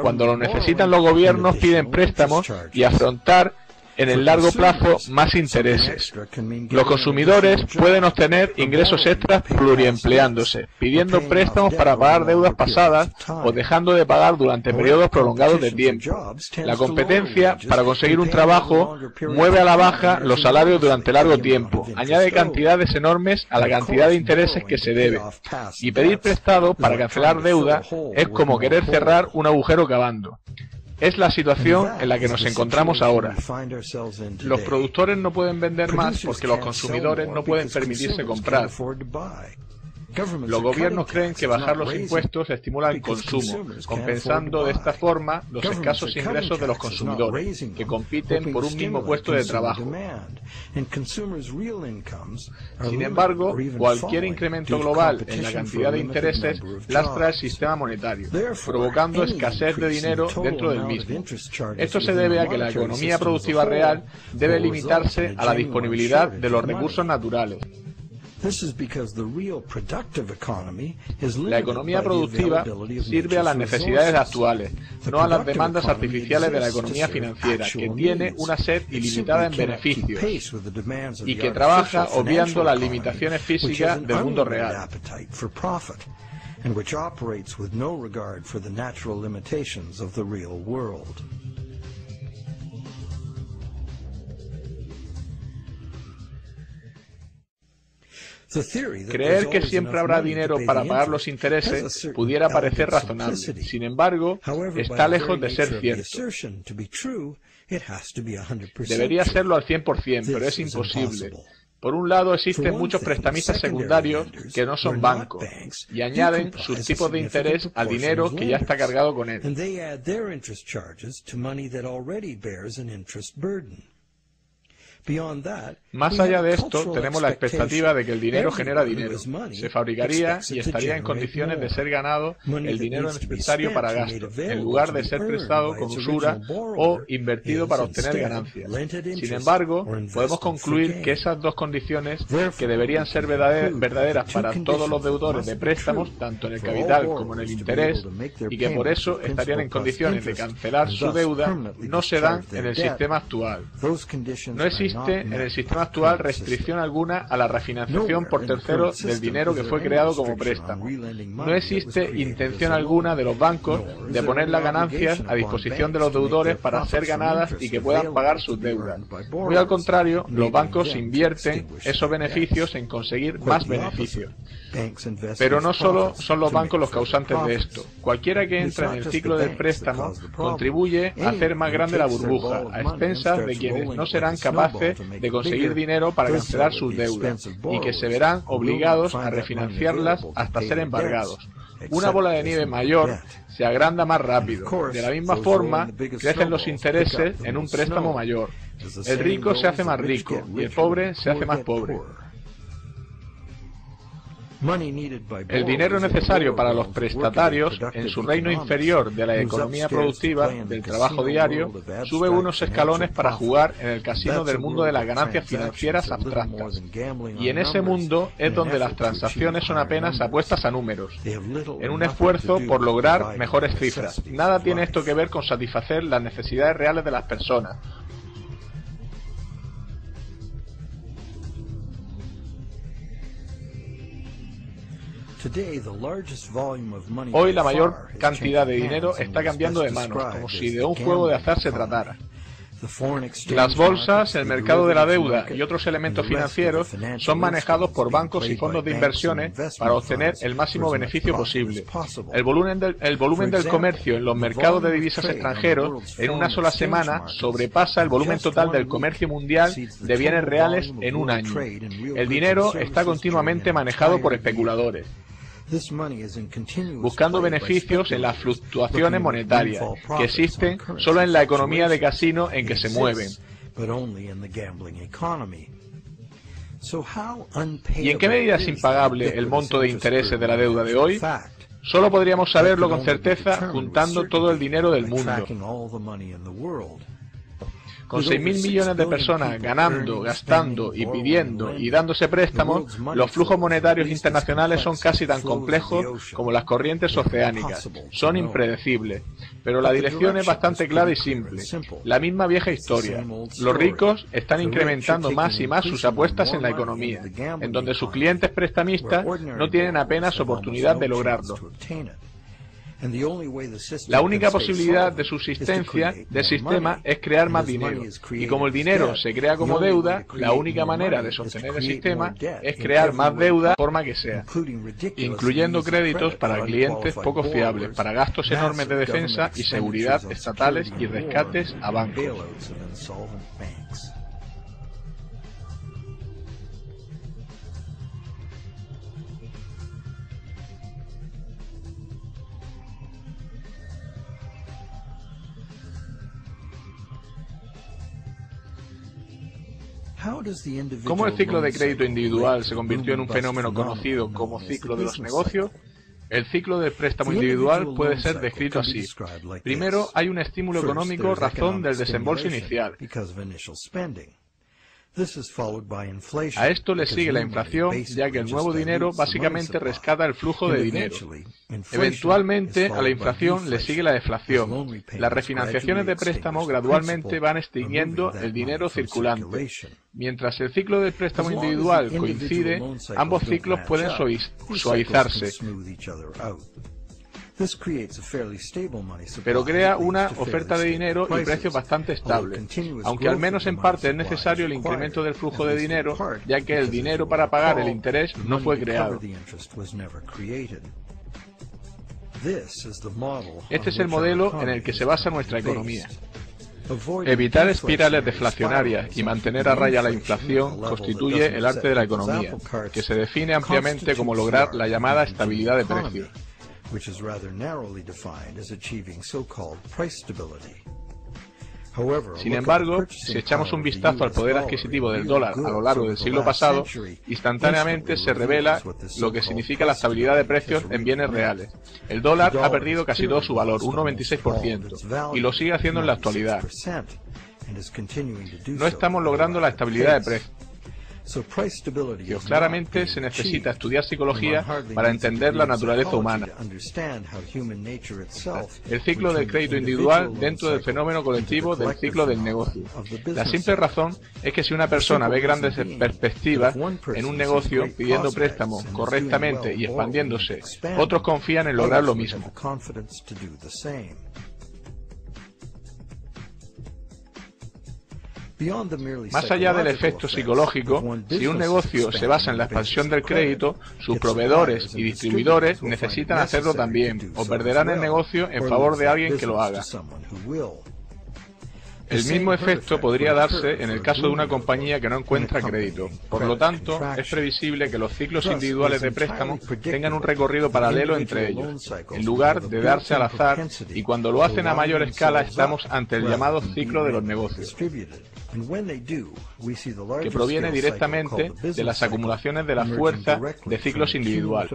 Cuando lo necesitan los gobiernos piden préstamos y afrontar en el largo plazo más intereses. Los consumidores pueden obtener ingresos extras pluriempleándose, pidiendo préstamos para pagar deudas pasadas o dejando de pagar durante periodos prolongados de tiempo. La competencia para conseguir un trabajo mueve a la baja los salarios durante largo tiempo, añade cantidades enormes a la cantidad de intereses que se debe. Y pedir prestado para cancelar deuda es como querer cerrar un agujero cavando. Es la situación en la que nos encontramos ahora. Los productores no pueden vender más porque los consumidores no pueden permitirse comprar. Los gobiernos creen que bajar los impuestos estimula el consumo, compensando de esta forma los escasos ingresos de los consumidores, que compiten por un mismo puesto de trabajo. Sin embargo, cualquier incremento global en la cantidad de intereses lastra el sistema monetario, provocando escasez de dinero dentro del mismo. Esto se debe a que la economía productiva real debe limitarse a la disponibilidad de los recursos naturales. La economía productiva sirve a las necesidades actuales, no a las demandas artificiales de la economía financiera, que tiene una sed ilimitada en beneficios y que trabaja obviando las limitaciones físicas del mundo real. Creer que siempre habrá dinero para pagar los intereses pudiera parecer razonable. Sin embargo, está lejos de ser cierto. Debería serlo al 100%, pero es imposible. Por un lado, existen muchos prestamistas secundarios que no son bancos y añaden sus tipos de interés al dinero que ya está cargado con él. Más allá de esto, tenemos la expectativa de que el dinero genera dinero. Se fabricaría y estaría en condiciones de ser ganado el dinero necesario para gasto, en lugar de ser prestado con usura o invertido para obtener ganancias. Sin embargo, podemos concluir que esas dos condiciones, que deberían ser verdaderas para todos los deudores de préstamos, tanto en el capital como en el interés, y que por eso estarían en condiciones de cancelar su deuda, no se dan en el sistema actual. No existe en el sistema actual restricción alguna a la refinanciación por terceros del dinero que fue creado como préstamo. No existe intención alguna de los bancos de poner las ganancias a disposición de los deudores para ser ganadas y que puedan pagar sus deudas. Muy al contrario, los bancos invierten esos beneficios en conseguir más beneficios. Pero no solo son los bancos los causantes de esto. Cualquiera que entra en el ciclo del préstamo contribuye a hacer más grande la burbuja, a expensas de quienes no serán capaces de conseguir dinero para cancelar sus deudas y que se verán obligados a refinanciarlas hasta ser embargados. Una bola de nieve mayor se agranda más rápido. De la misma forma, crecen los intereses en un préstamo mayor. El rico se hace más rico y el pobre se hace más pobre. El dinero necesario para los prestatarios, en su reino inferior de la economía productiva, del trabajo diario, sube unos escalones para jugar en el casino del mundo de las ganancias financieras abstractas. Y en ese mundo es donde las transacciones son apenas apuestas a números, en un esfuerzo por lograr mejores cifras. Nada tiene esto que ver con satisfacer las necesidades reales de las personas. Hoy la mayor cantidad de dinero está cambiando de manos, como si de un juego de azar se tratara. Las bolsas, el mercado de la deuda y otros elementos financieros son manejados por bancos y fondos de inversiones para obtener el máximo beneficio posible. El volumen del comercio en los mercados de divisas extranjeros en una sola semana sobrepasa el volumen total del comercio mundial de bienes reales en un año. El dinero está continuamente manejado por especuladores, buscando beneficios en las fluctuaciones monetarias que existen solo en la economía de casino en que se mueven. ¿Y en qué medida es impagable el monto de intereses de la deuda de hoy? Solo podríamos saberlo con certeza juntando todo el dinero del mundo. Con 6.000 millones de personas ganando, gastando y pidiendo y dándose préstamos, los flujos monetarios internacionales son casi tan complejos como las corrientes oceánicas. Son impredecibles. Pero la dirección es bastante clara y simple. La misma vieja historia. Los ricos están incrementando más y más sus apuestas en la economía, en donde sus clientes prestamistas no tienen apenas oportunidad de lograrlo. La única posibilidad de subsistencia del sistema es crear más dinero, y como el dinero se crea como deuda, la única manera de sostener el sistema es crear más deuda de forma que sea, incluyendo créditos para clientes poco fiables, para gastos enormes de defensa y seguridad estatales y rescates a bancos. ¿Cómo el ciclo de crédito individual se convirtió en un fenómeno conocido como ciclo de los negocios? El ciclo del préstamo individual puede ser descrito así. Primero, hay un estímulo económico razón del desembolso inicial. A esto le sigue la inflación, ya que el nuevo dinero básicamente rescata el flujo de dinero. Eventualmente, a la inflación le sigue la deflación. Las refinanciaciones de préstamo gradualmente van extinguiendo el dinero circulante. Mientras el ciclo del préstamo individual coincide, ambos ciclos pueden suavizarse, pero crea una oferta de dinero y precios bastante estables, aunque al menos en parte es necesario el incremento del flujo de dinero, ya que el dinero para pagar el interés no fue creado. Este es el modelo en el que se basa nuestra economía. Evitar espirales deflacionarias y mantener a raya la inflación constituye el arte de la economía, que se define ampliamente como lograr la llamada estabilidad de precios. Sin embargo, si echamos un vistazo al poder adquisitivo del dólar a lo largo del siglo pasado, instantáneamente se revela lo que significa la estabilidad de precios en bienes reales. El dólar ha perdido casi todo su valor, un 96%, y lo sigue haciendo en la actualidad. No estamos logrando la estabilidad de precios. Claramente se necesita estudiar psicología para entender la naturaleza humana. El ciclo del crédito individual dentro del fenómeno colectivo del ciclo del negocio. La simple razón es que si una persona ve grandes perspectivas en un negocio pidiendo préstamo correctamente y expandiéndose, otros confían en lograr lo mismo. Más allá del efecto psicológico, si un negocio se basa en la expansión del crédito, sus proveedores y distribuidores necesitan hacerlo también, o perderán el negocio en favor de alguien que lo haga. El mismo efecto podría darse en el caso de una compañía que no encuentra crédito. Por lo tanto, es previsible que los ciclos individuales de préstamo tengan un recorrido paralelo entre ellos, en lugar de darse al azar, y cuando lo hacen a mayor escala estamos ante el llamado ciclo de los negocios, que proviene directamente de las acumulaciones de la fuerza de ciclos individuales.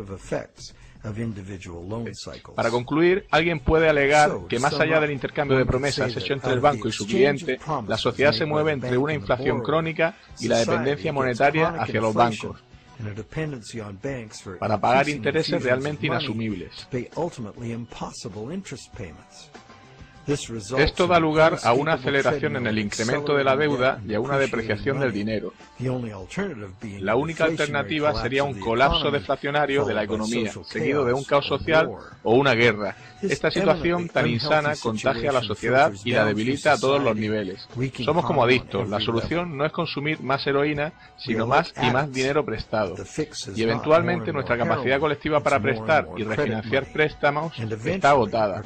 Para concluir, alguien puede alegar que más allá del intercambio de promesas hecho entre el banco y su cliente, la sociedad se mueve entre una inflación crónica y la dependencia monetaria hacia los bancos, para pagar intereses realmente inasumibles. Esto da lugar a una aceleración en el incremento de la deuda y a una depreciación del dinero. La única alternativa sería un colapso deflacionario de la economía, seguido de un caos social o una guerra. Esta situación tan insana contagia a la sociedad y la debilita a todos los niveles. Somos como adictos. La solución no es consumir más heroína, sino más y más dinero prestado. Y eventualmente nuestra capacidad colectiva para prestar y refinanciar préstamos está agotada.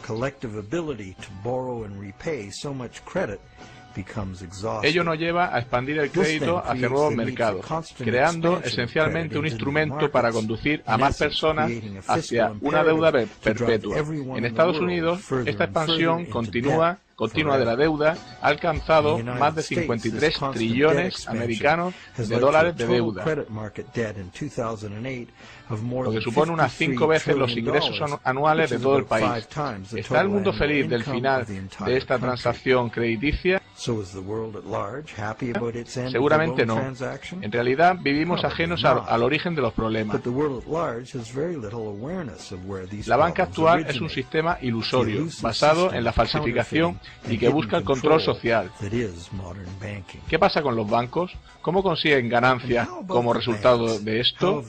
Ello nos lleva a expandir el crédito hacia nuevos mercados, creando esencialmente un instrumento para conducir a más personas hacia una deuda perpetua. En Estados Unidos, esta expansión continua de la deuda ha alcanzado más de 53 trillones americanos de dólares de deuda, lo que supone unas 5 veces los ingresos anuales de todo el país. ¿Está el mundo feliz del final de esta transacción crediticia? Seguramente no. En realidad vivimos ajenos al origen de los problemas. La banca actual es un sistema ilusorio, basado en la falsificación y que busca el control social. ¿Qué pasa con los bancos? ¿Cómo consiguen ganancias como resultado de esto?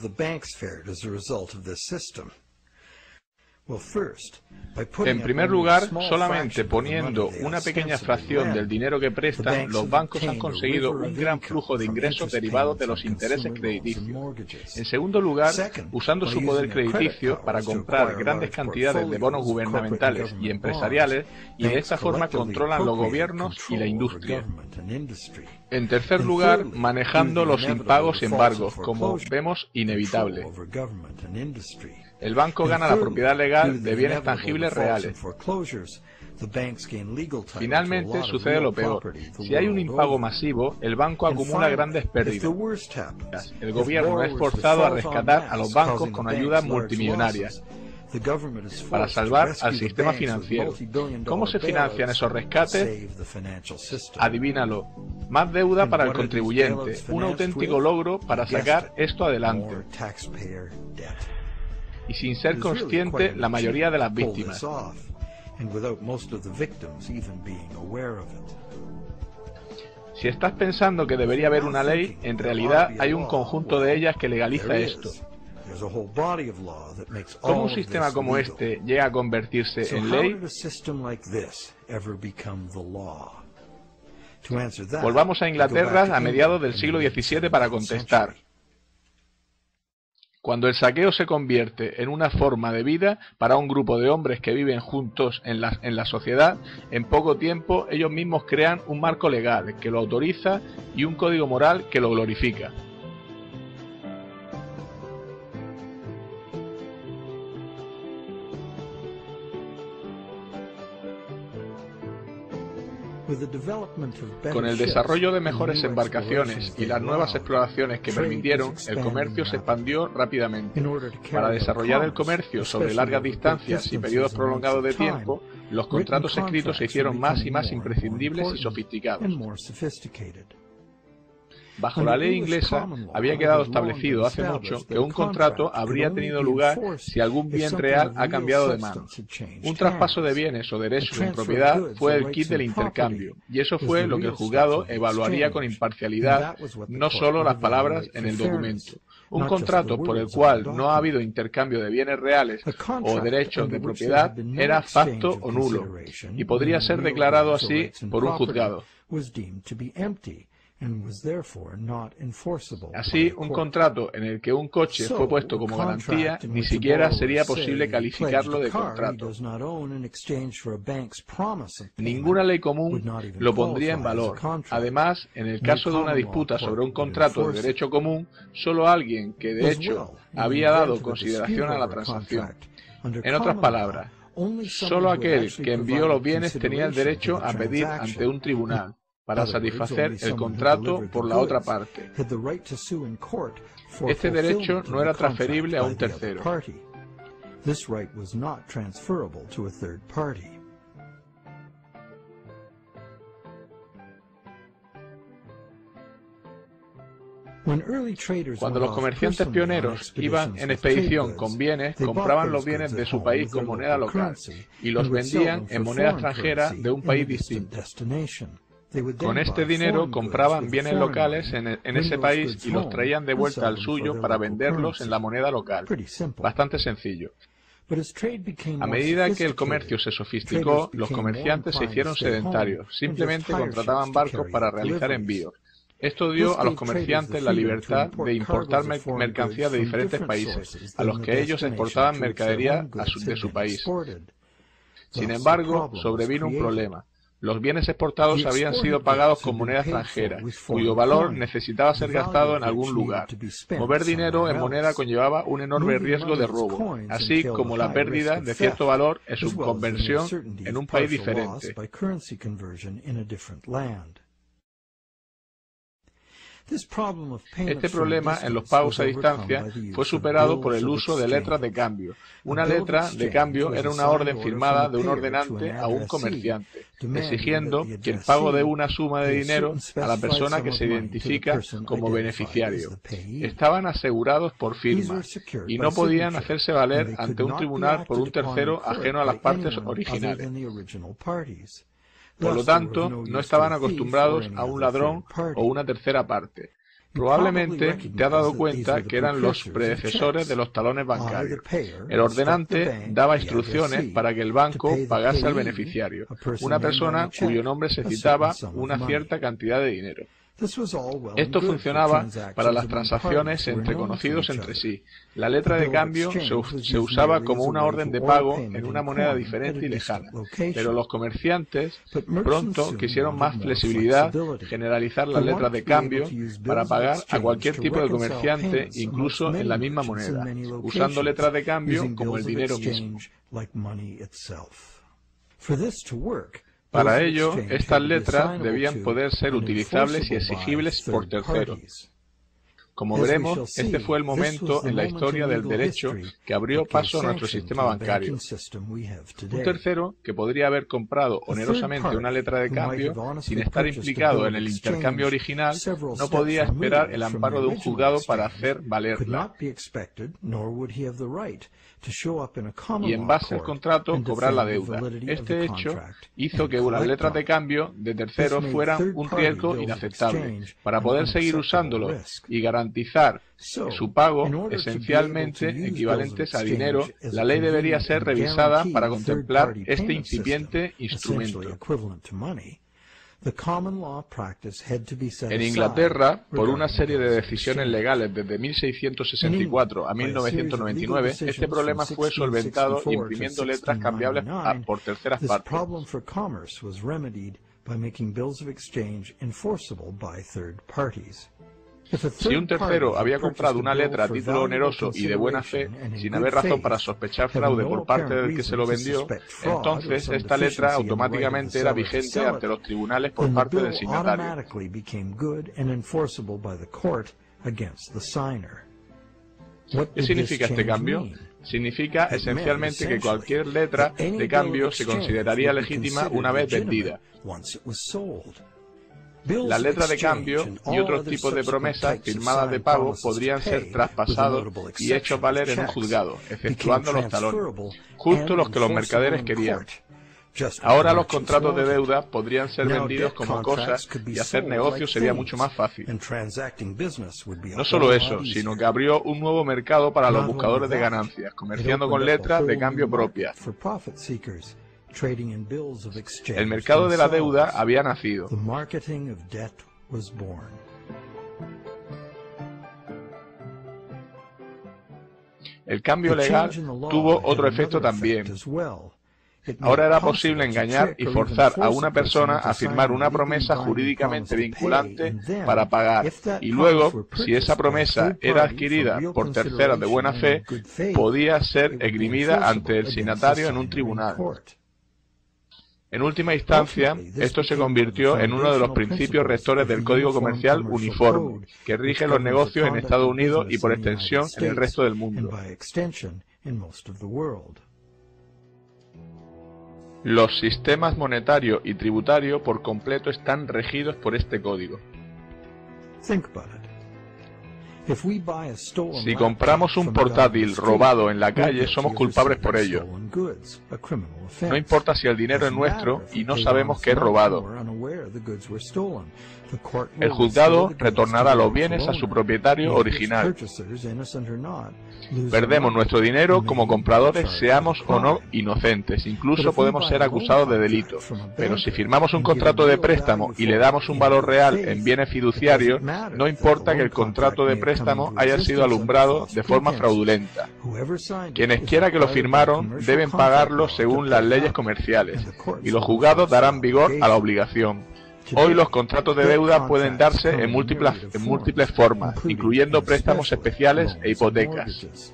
En primer lugar, solamente poniendo una pequeña fracción del dinero que prestan, los bancos han conseguido un gran flujo de ingresos derivados de los intereses crediticios. En segundo lugar, usando su poder crediticio para comprar grandes cantidades de bonos gubernamentales y empresariales, y de esta forma controlan los gobiernos y la industria. En tercer lugar, manejando los impagos y embargos, como vemos inevitable. El banco gana la propiedad legal de bienes tangibles reales. Finalmente sucede lo peor. Si hay un impago masivo, el banco acumula grandes pérdidas. El gobierno es forzado a rescatar a los bancos con ayudas multimillonarias para salvar al sistema financiero. ¿Cómo se financian esos rescates? Adivínalo. Más deuda para el contribuyente. Un auténtico logro para sacar esto adelante. Y sin ser consciente la mayoría de las víctimas. Si estás pensando que debería haber una ley, en realidad hay un conjunto de ellas que legaliza esto. ¿Cómo un sistema como este llega a convertirse en ley? Volvamos a Inglaterra a mediados del siglo XVII para contestar. Cuando el saqueo se convierte en una forma de vida para un grupo de hombres que viven juntos en la sociedad, en poco tiempo ellos mismos crean un marco legal que lo autoriza y un código moral que lo glorifica. Con el desarrollo de mejores embarcaciones y las nuevas exploraciones que permitieron, el comercio se expandió rápidamente. Para desarrollar el comercio sobre largas distancias y periodos prolongados de tiempo, los contratos escritos se hicieron más y más imprescindibles y sofisticados. Bajo la ley inglesa había quedado establecido hace mucho que un contrato habría tenido lugar si algún bien real ha cambiado de manos. Un traspaso de bienes o derechos en propiedad fue el kit del intercambio, y eso fue lo que el juzgado evaluaría con imparcialidad, no solo las palabras en el documento. Un contrato por el cual no ha habido intercambio de bienes reales o derechos de propiedad era facto o nulo, y podría ser declarado así por un juzgado. Así, un contrato en el que un coche fue puesto como garantía ni siquiera sería posible calificarlo de contrato. Ninguna ley común lo pondría en valor. Además, en el caso de una disputa sobre un contrato de derecho común, solo alguien que de hecho había dado consideración a la transacción. En otras palabras, solo aquel que envió los bienes tenía el derecho a pedir ante un tribunal para satisfacer el contrato por la otra parte. Este derecho no era transferible a un tercero. Cuando los comerciantes pioneros iban en expedición con bienes, compraban los bienes de su país con moneda local y los vendían en moneda extranjera de un país distinto. Con este dinero compraban bienes locales en ese país y los traían de vuelta al suyo para venderlos en la moneda local. Bastante sencillo. A medida que el comercio se sofisticó, los comerciantes se hicieron sedentarios. Simplemente contrataban barcos para realizar envíos. Esto dio a los comerciantes la libertad de importar mercancías de diferentes países, a los que ellos exportaban mercadería de su país. Sin embargo, sobrevino un problema. Los bienes exportados habían sido pagados con moneda extranjera, cuyo valor necesitaba ser gastado en algún lugar. Mover dinero en moneda conllevaba un enorme riesgo de robo, así como la pérdida de cierto valor en su conversión en un país diferente. Este problema en los pagos a distancia fue superado por el uso de letras de cambio. Una letra de cambio era una orden firmada de un ordenante a un comerciante, exigiendo que el pago de una suma de dinero a la persona que se identifica como beneficiario. Estaban asegurados por firma y no podían hacerse valer ante un tribunal por un tercero ajeno a las partes originales. Por lo tanto, no estaban acostumbrados a un ladrón o una tercera parte. Probablemente te has dado cuenta que eran los predecesores de los talones bancarios. El ordenante daba instrucciones para que el banco pagase al beneficiario, una persona cuyo nombre se citaba una cierta cantidad de dinero. Esto funcionaba para las transacciones entre conocidos entre sí. La letra de cambio se usaba como una orden de pago en una moneda diferente y lejana, pero los comerciantes pronto quisieron más flexibilidad, generalizar las letras de cambio para pagar a cualquier tipo de comerciante, incluso en la misma moneda, usando letras de cambio como el dinero mismo. Para ello, estas letras debían poder ser utilizables y exigibles por terceros. Como veremos, este fue el momento en la historia del derecho que abrió paso a nuestro sistema bancario. Un tercero, que podría haber comprado onerosamente una letra de cambio sin estar implicado en el intercambio original, no podía esperar el amparo de un juzgado para hacer valerla, y en base al contrato cobrar la deuda. Este hecho hizo que las letras de cambio de terceros fueran un riesgo inaceptable. Para poder seguir usándolo y garantizar su pago, esencialmente equivalentes a dinero, la ley debería ser revisada para contemplar este incipiente instrumento. En Inglaterra, por una serie de decisiones legales desde 1664 a 1999, este problema fue solventado imprimiendo letras cambiables por terceras partes. Si un tercero había comprado una letra a título oneroso y de buena fe, sin haber razón para sospechar fraude por parte del que se lo vendió, entonces esta letra automáticamente era vigente ante los tribunales por parte del signatario. ¿Qué significa este cambio? Significa esencialmente que cualquier letra de cambio se consideraría legítima una vez vendida. Las letras de cambio y otros tipos de promesas firmadas de pago podrían ser traspasados y hechos valer en un juzgado, exceptuando los talones, justo los que los mercaderes querían. Ahora los contratos de deuda podrían ser vendidos como cosas y hacer negocios sería mucho más fácil. No solo eso, sino que abrió un nuevo mercado para los buscadores de ganancias, comerciando con letras de cambio propias. El mercado de la deuda había nacido. El cambio legal tuvo otro efecto también. Ahora era posible engañar y forzar a una persona a firmar una promesa jurídicamente vinculante para pagar, y luego, si esa promesa era adquirida por terceros de buena fe, podía ser esgrimida ante el signatario en un tribunal. En última instancia, esto se convirtió en uno de los principios rectores del Código Comercial uniforme, que rige los negocios en Estados Unidos y por extensión en el resto del mundo. Los sistemas monetario y tributario por completo están regidos por este código. Si compramos un portátil robado en la calle, somos culpables por ello. No importa si el dinero es nuestro y no sabemos que es robado. El juzgado retornará los bienes a su propietario original. Perdemos nuestro dinero como compradores, seamos o no inocentes. Incluso podemos ser acusados de delito. Pero si firmamos un contrato de préstamo y le damos un valor real en bienes fiduciarios, no importa que el contrato de préstamo haya sido alumbrado de forma fraudulenta. Quienes quiera que lo firmaron deben pagarlo según las leyes comerciales, y los juzgados darán vigor a la obligación. Hoy los contratos de deuda pueden darse en múltiples formas, incluyendo préstamos especiales e hipotecas.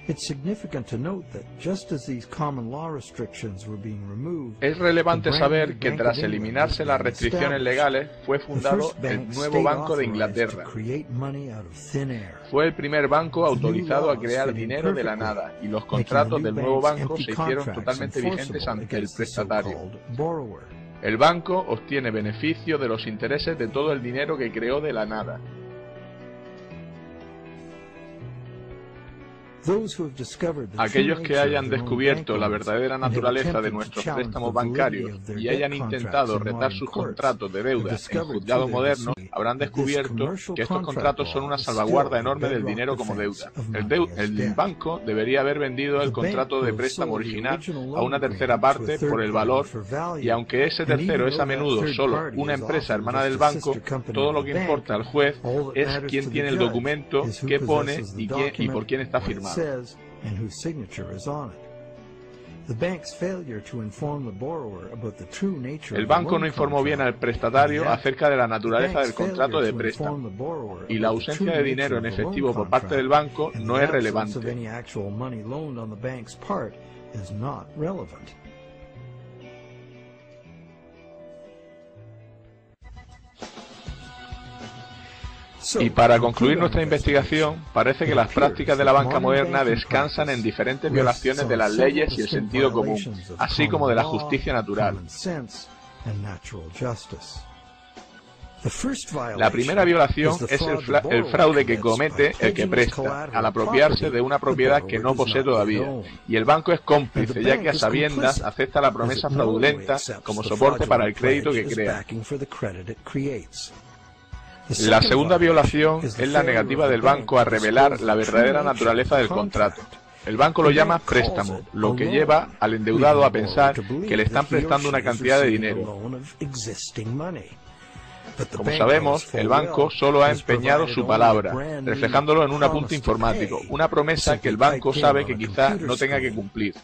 Es relevante saber que tras eliminarse las restricciones legales, fue fundado el nuevo Banco de Inglaterra. Fue el primer banco autorizado a crear dinero de la nada, y los contratos del nuevo banco se hicieron totalmente vigentes ante el prestatario. El banco obtiene beneficio de los intereses de todo el dinero que creó de la nada. Aquellos que hayan descubierto la verdadera naturaleza de nuestros préstamos bancarios y hayan intentado retar sus contratos de deuda en juzgados modernos, habrán descubierto que estos contratos son una salvaguarda enorme del dinero como deuda. El banco debería haber vendido el contrato de préstamo original a una tercera parte por el valor, y aunque ese tercero es a menudo solo una empresa hermana del banco, todo lo que importa al juez es quién tiene el documento, qué pone y por quién está firmado. El banco no informó bien al prestatario acerca de la naturaleza del contrato de préstamo, y la ausencia de dinero en efectivo por parte del banco no es relevante. Y para concluir nuestra investigación, parece que las prácticas de la banca moderna descansan en diferentes violaciones de las leyes y el sentido común, así como de la justicia natural. La primera violación es el fraude que comete el que presta, al apropiarse de una propiedad que no posee todavía, y el banco es cómplice, ya que a sabiendas acepta la promesa fraudulenta como soporte para el crédito que crea. La segunda violación es la negativa del banco a revelar la verdadera naturaleza del contrato. El banco lo llama préstamo, lo que lleva al endeudado a pensar que le están prestando una cantidad de dinero. Como sabemos, el banco solo ha empeñado su palabra, reflejándolo en un apunte informático, una promesa que el banco sabe que quizá no tenga que cumplir.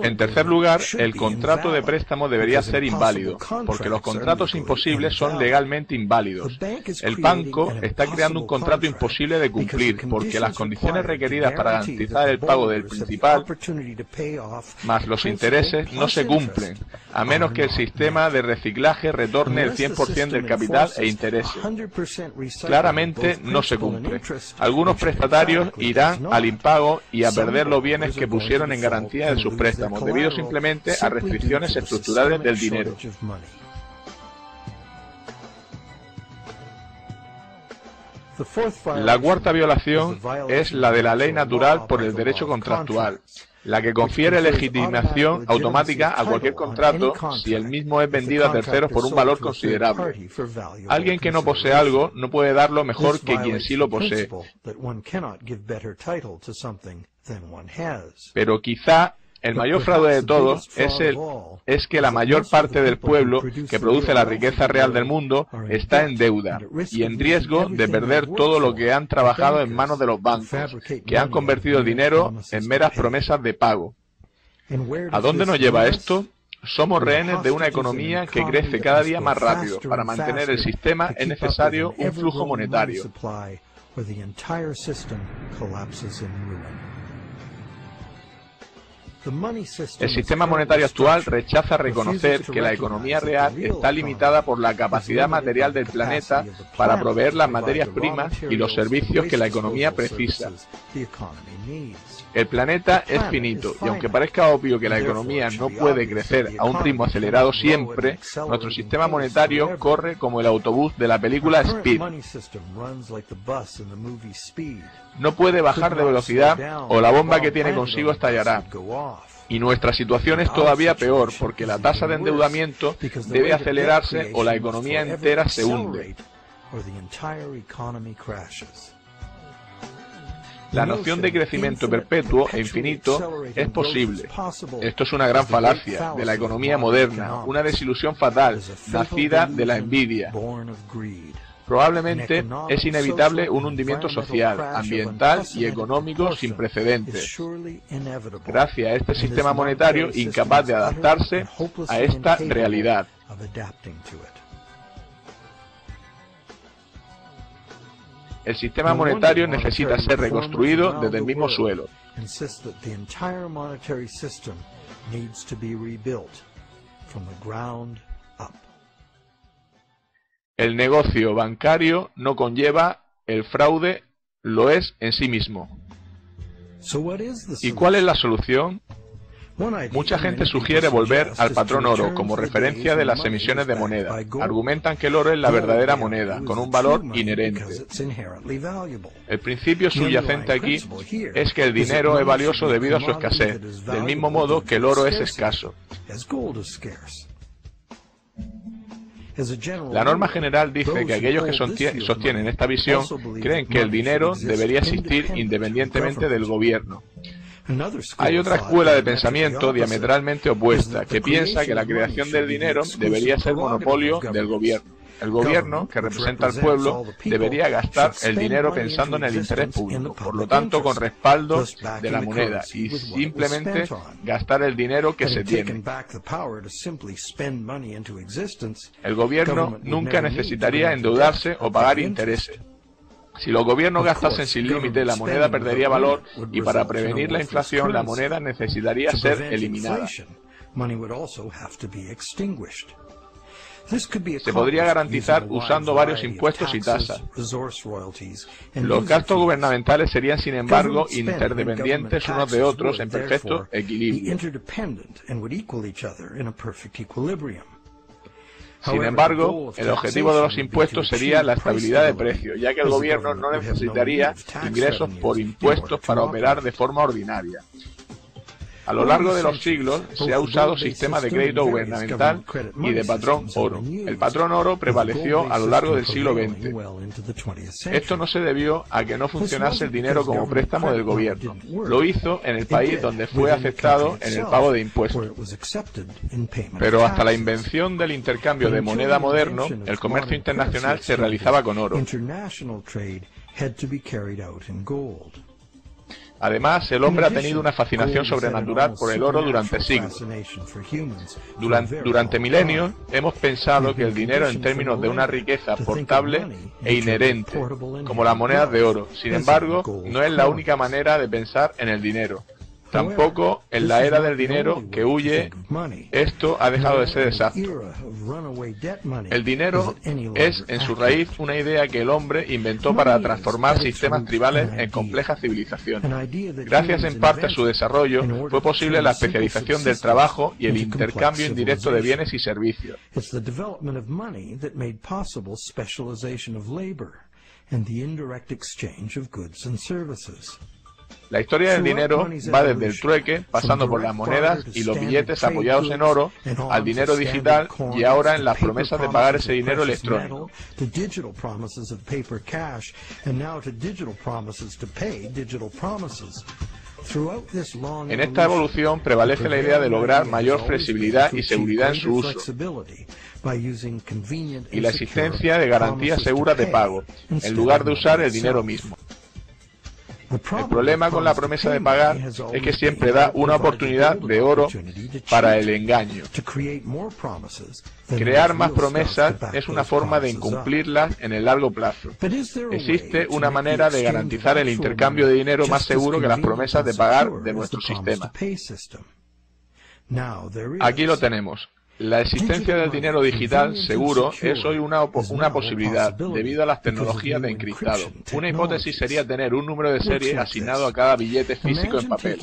En tercer lugar, el contrato de préstamo debería ser inválido, porque los contratos imposibles son legalmente inválidos. El banco está creando un contrato imposible de cumplir, porque las condiciones requeridas para garantizar el pago del principal, más los intereses, no se cumplen, a menos que el sistema de reciclaje retorne el 100% del capital e intereses. Claramente no se cumple. Algunos prestatarios irán al impago y a perder los bienes que pusieron en garantía de sus préstamos, debido simplemente a restricciones estructurales del dinero. La cuarta violación es la de la ley natural por el derecho contractual, la que confiere legitimación automática a cualquier contrato si el mismo es vendido a terceros por un valor considerable. Alguien que no posee algo no puede darlo mejor que quien sí lo posee. Pero quizá el mayor fraude de todos es que la mayor parte del pueblo que produce la riqueza real del mundo está en deuda y en riesgo de perder todo lo que han trabajado en manos de los bancos, que han convertido el dinero en meras promesas de pago. ¿A dónde nos lleva esto? Somos rehenes de una economía que crece cada día más rápido. Para mantener el sistema es necesario un flujo monetario. El sistema monetario actual rechaza reconocer que la economía real está limitada por la capacidad material del planeta para proveer las materias primas y los servicios que la economía precisa. El planeta es finito, y aunque parezca obvio que la economía no puede crecer a un ritmo acelerado siempre, nuestro sistema monetario corre como el autobús de la película Speed. No puede bajar de velocidad o la bomba que tiene consigo estallará. Y nuestra situación es todavía peor, porque la tasa de endeudamiento debe acelerarse o la economía entera se hunde. La noción de crecimiento perpetuo e infinito es posible. Esto es una gran falacia de la economía moderna, una desilusión fatal, nacida de la envidia. Probablemente es inevitable un hundimiento social, ambiental y económico sin precedentes, gracias a este sistema monetario incapaz de adaptarse a esta realidad. El sistema monetario necesita ser reconstruido desde el mismo suelo. El negocio bancario no conlleva el fraude, lo es en sí mismo. ¿Y cuál es la solución? Mucha gente sugiere volver al patrón oro como referencia de las emisiones de moneda. Argumentan que el oro es la verdadera moneda, con un valor inherente. El principio subyacente aquí es que el dinero es valioso debido a su escasez, del mismo modo que el oro es escaso. La norma general dice que aquellos que sostienen esta visión creen que el dinero debería existir independientemente del gobierno. Hay otra escuela de pensamiento diametralmente opuesta, que piensa que la creación del dinero debería ser monopolio del gobierno. El gobierno, que representa al pueblo, debería gastar el dinero pensando en el interés público, por lo tanto con respaldo de la moneda, y simplemente gastar el dinero que se tiene. El gobierno nunca necesitaría endeudarse o pagar intereses. Si los gobiernos gastasen sin límite, la moneda perdería valor y para prevenir la inflación, la moneda necesitaría ser eliminada. Se podría garantizar usando varios impuestos y tasas. Los gastos gubernamentales serían, sin embargo, interdependientes unos de otros en perfecto equilibrio. Sin embargo, el objetivo de los impuestos sería la estabilidad de precios, ya que el gobierno no necesitaría ingresos por impuestos para operar de forma ordinaria. A lo largo de los siglos se ha usado sistemas de crédito gubernamental y de patrón oro. El patrón oro prevaleció a lo largo del siglo XX. Esto no se debió a que no funcionase el dinero como préstamo del gobierno. Lo hizo en el país donde fue aceptado en el pago de impuestos. Pero hasta la invención del intercambio de moneda moderno, el comercio internacional se realizaba con oro. Además, el hombre ha tenido una fascinación sobrenatural por el oro durante siglos. Durante milenios hemos pensado que el dinero en términos de una riqueza portable e inherente, como las monedas de oro. Sin embargo, no es la única manera de pensar en el dinero. Tampoco en la era del dinero que huye, esto ha dejado de ser exacto. El dinero es en su raíz una idea que el hombre inventó para transformar sistemas tribales en complejas civilizaciones. Gracias en parte a su desarrollo, fue posible la especialización del trabajo y el intercambio indirecto de bienes y servicios. La historia del dinero va desde el trueque, pasando por las monedas y los billetes apoyados en oro, al dinero digital y ahora en las promesas de pagar ese dinero electrónico. En esta evolución prevalece la idea de lograr mayor flexibilidad y seguridad en su uso, y la existencia de garantías seguras de pago, en lugar de usar el dinero mismo. El problema con la promesa de pagar es que siempre da una oportunidad de oro para el engaño. Crear más promesas es una forma de incumplirlas en el largo plazo. Existe una manera de garantizar el intercambio de dinero más seguro que las promesas de pagar de nuestro sistema. Aquí lo tenemos. La existencia del dinero digital seguro es hoy una posibilidad debido a las tecnologías de encriptado. Una hipótesis sería tener un número de serie asignado a cada billete físico en papel.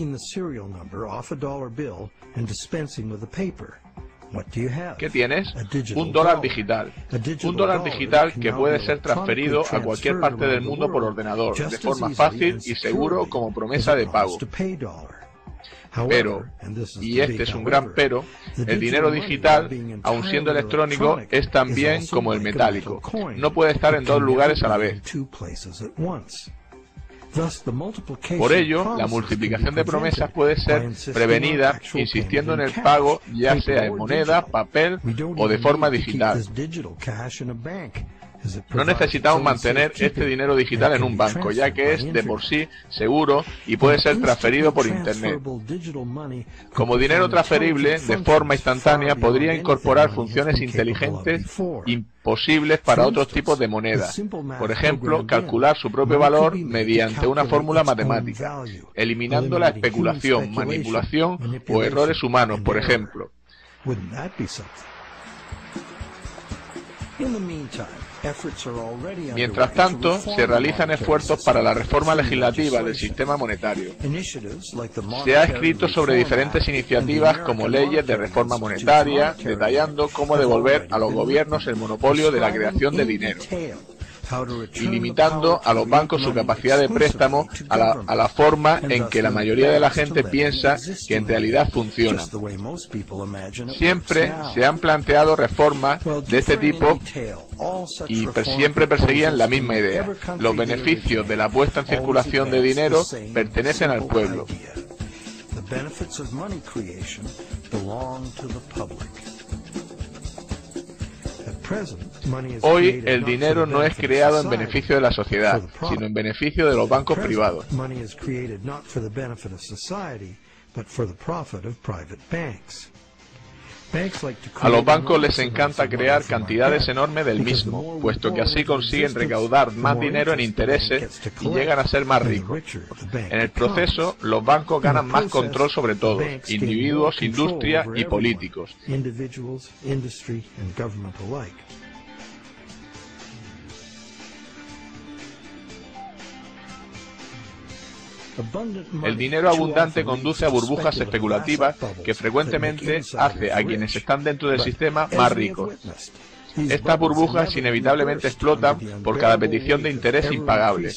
¿Qué tienes? Un dólar digital. Un dólar digital que puede ser transferido a cualquier parte del mundo por ordenador, de forma fácil y seguro como promesa de pago. Pero, y este es un gran pero, el dinero digital, aun siendo electrónico, es tan bien como el metálico. No puede estar en dos lugares a la vez. Por ello, la multiplicación de promesas puede ser prevenida insistiendo en el pago ya sea en moneda, papel o de forma digital. No necesitamos mantener este dinero digital en un banco, ya que es de por sí seguro y puede ser transferido por Internet. Como dinero transferible, de forma instantánea, podría incorporar funciones inteligentes imposibles para otros tipos de moneda. Por ejemplo, calcular su propio valor mediante una fórmula matemática, eliminando la especulación, manipulación o errores humanos, por ejemplo. Mientras tanto, se realizan esfuerzos para la reforma legislativa del sistema monetario. Se ha escrito sobre diferentes iniciativas como leyes de reforma monetaria, detallando cómo devolver a los gobiernos el monopolio de la creación de dinero y limitando a los bancos su capacidad de préstamo a la forma en que la mayoría de la gente piensa que en realidad funciona. Siempre se han planteado reformas de este tipo y siempre perseguían la misma idea. Los beneficios de la puesta en circulación de dinero pertenecen al pueblo. Hoy el dinero no es creado en beneficio de la sociedad, sino en beneficio de los bancos privados. A los bancos les encanta crear cantidades enormes del mismo, puesto que así consiguen recaudar más dinero en intereses y llegan a ser más ricos. En el proceso, los bancos ganan más control sobre todo, individuos, industria y políticos. El dinero abundante conduce a burbujas especulativas que frecuentemente hace a quienes están dentro del sistema más ricos. Estas burbujas inevitablemente explotan por cada petición de interés impagable.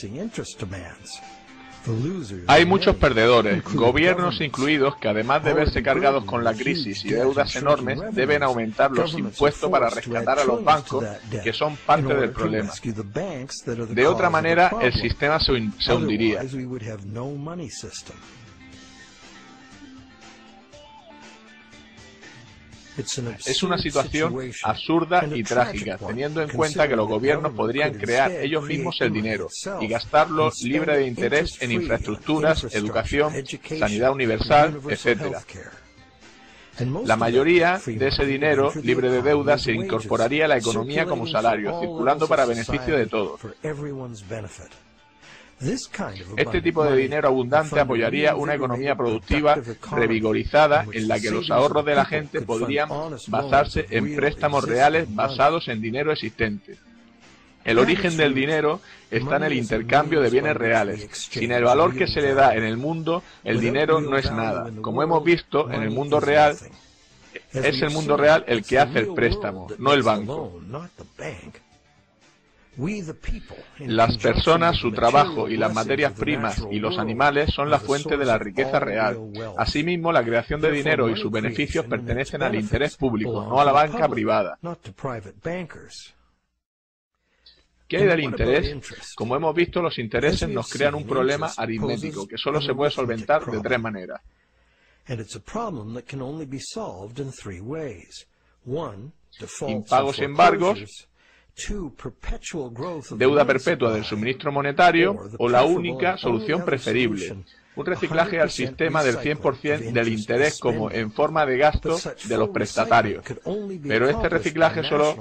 Hay muchos perdedores, gobiernos incluidos, que además de verse cargados con la crisis y deudas enormes, deben aumentar los impuestos para rescatar a los bancos, que son parte del problema. De otra manera, el sistema se hundiría. Es una situación absurda y trágica, teniendo en cuenta que los gobiernos podrían crear ellos mismos el dinero y gastarlo libre de interés en infraestructuras, educación, sanidad universal, etc. La mayoría de ese dinero, libre de deuda, se incorporaría a la economía como salario, circulando para beneficio de todos. Este tipo de dinero abundante apoyaría una economía productiva revigorizada en la que los ahorros de la gente podrían basarse en préstamos reales basados en dinero existente. El origen del dinero está en el intercambio de bienes reales. Sin el valor que se le da en el mundo, el dinero no es nada. Como hemos visto, en el mundo real, es el mundo real el que hace el préstamo, no el banco. Las personas, su trabajo y las materias primas y los animales son la fuente de la riqueza real. Asimismo, la creación de dinero y sus beneficios pertenecen al interés público, no a la banca privada. ¿Qué hay del interés? Como hemos visto, los intereses nos crean un problema aritmético que solo se puede solventar de tres maneras. Impagos y embargos, deuda perpetua del suministro monetario o la única solución preferible, un reciclaje al sistema del 100% del interés como en forma de gasto de los prestatarios. Pero este reciclaje solo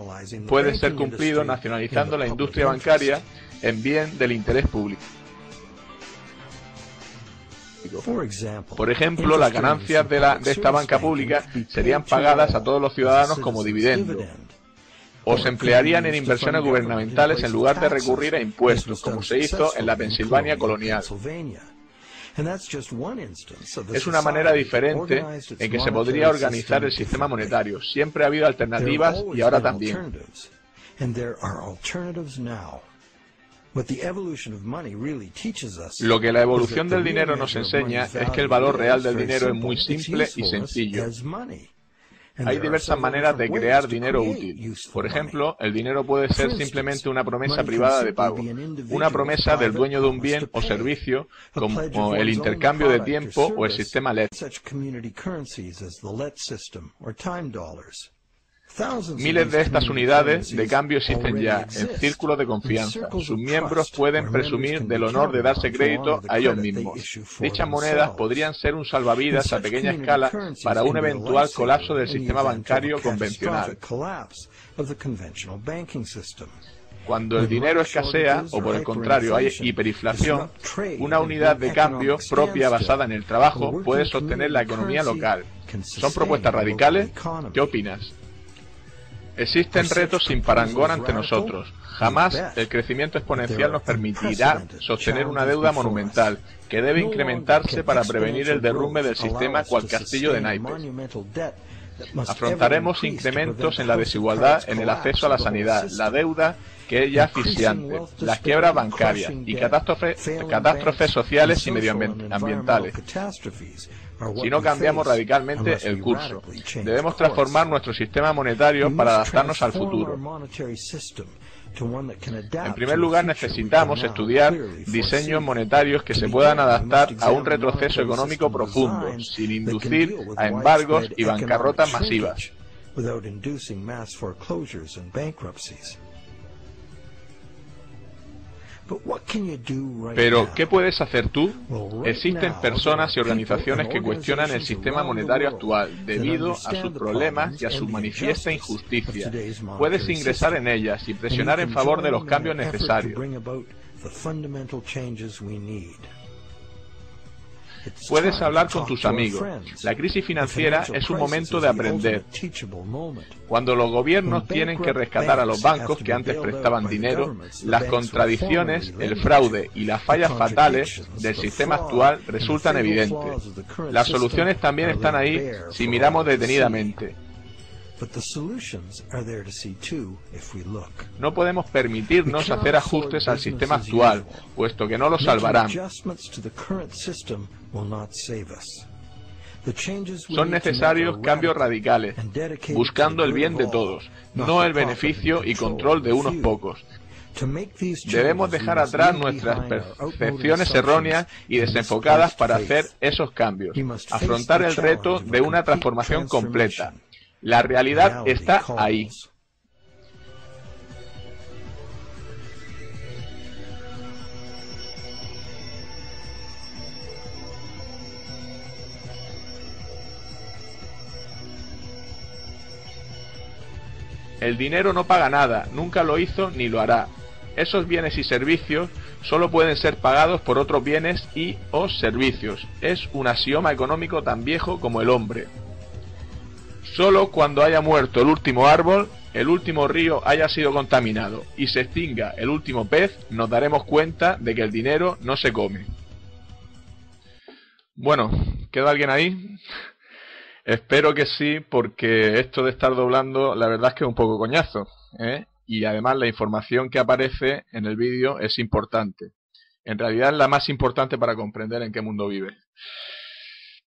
puede ser cumplido nacionalizando la industria bancaria en bien del interés público. Por ejemplo, las ganancias de esta banca pública serían pagadas a todos los ciudadanos como dividendo, o se emplearían en inversiones gubernamentales en lugar de recurrir a impuestos, como se hizo en la Pensilvania colonial. Es una manera diferente en que se podría organizar el sistema monetario. Siempre ha habido alternativas y ahora también. Lo que la evolución del dinero nos enseña es que el valor real del dinero es muy simple y sencillo. Hay diversas maneras de crear dinero útil. Por ejemplo, el dinero puede ser simplemente una promesa privada de pago, una promesa del dueño de un bien o servicio, como el intercambio de tiempo o el sistema LED. Miles de estas unidades de cambio existen ya, en círculos de confianza. Sus miembros pueden presumir del honor de darse crédito a ellos mismos. Dichas monedas podrían ser un salvavidas a pequeña escala para un eventual colapso del sistema bancario convencional. Cuando el dinero escasea, o por el contrario hay hiperinflación, una unidad de cambio propia basada en el trabajo puede sostener la economía local. ¿Son propuestas radicales? ¿Qué opinas? Existen retos sin parangón ante nosotros. Jamás el crecimiento exponencial nos permitirá sostener una deuda monumental, que debe incrementarse para prevenir el derrumbe del sistema cual castillo de naipes. Afrontaremos incrementos en la desigualdad en el acceso a la sanidad, la deuda, que es ya asfixiante, las quiebras bancarias y catástrofes sociales y medioambientales. Si no cambiamos radicalmente el curso, debemos transformar nuestro sistema monetario para adaptarnos al futuro. En primer lugar, necesitamos estudiar diseños monetarios que se puedan adaptar a un retroceso económico profundo, sin inducir a embargos y bancarrotas masivas. Pero, ¿qué puedes hacer tú? Existen personas y organizaciones que cuestionan el sistema monetario actual debido a sus problemas y a su manifiesta injusticia. Puedes ingresar en ellas y presionar en favor de los cambios necesarios. Puedes hablar con tus amigos. La crisis financiera es un momento de aprender. Cuando los gobiernos tienen que rescatar a los bancos que antes prestaban dinero, las contradicciones, el fraude y las fallas fatales del sistema actual resultan evidentes. Las soluciones también están ahí si miramos detenidamente. No podemos permitirnos hacer ajustes al sistema actual, puesto que no lo salvarán. Son necesarios cambios radicales, buscando el bien de todos, no el beneficio y control de unos pocos. Debemos dejar atrás nuestras percepciones erróneas y desenfocadas para hacer esos cambios, afrontar el reto de una transformación completa. La realidad está ahí. El dinero no paga nada, nunca lo hizo ni lo hará. Esos bienes y servicios solo pueden ser pagados por otros bienes y/o servicios. Es un axioma económico tan viejo como el hombre. Solo cuando haya muerto el último árbol, el último río haya sido contaminado y se extinga el último pez, nos daremos cuenta de que el dinero no se come. Bueno, ¿queda alguien ahí? Espero que sí, porque esto de estar doblando, la verdad es que es un poco coñazo, ¿eh? Y además la información que aparece en el vídeo es importante. En realidad es la más importante para comprender en qué mundo vive.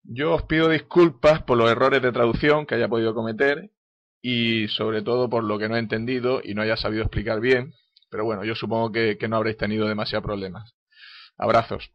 Yo os pido disculpas por los errores de traducción que haya podido cometer y sobre todo por lo que no he entendido y no haya sabido explicar bien, pero bueno, yo supongo que no habréis tenido demasiados problemas. Abrazos.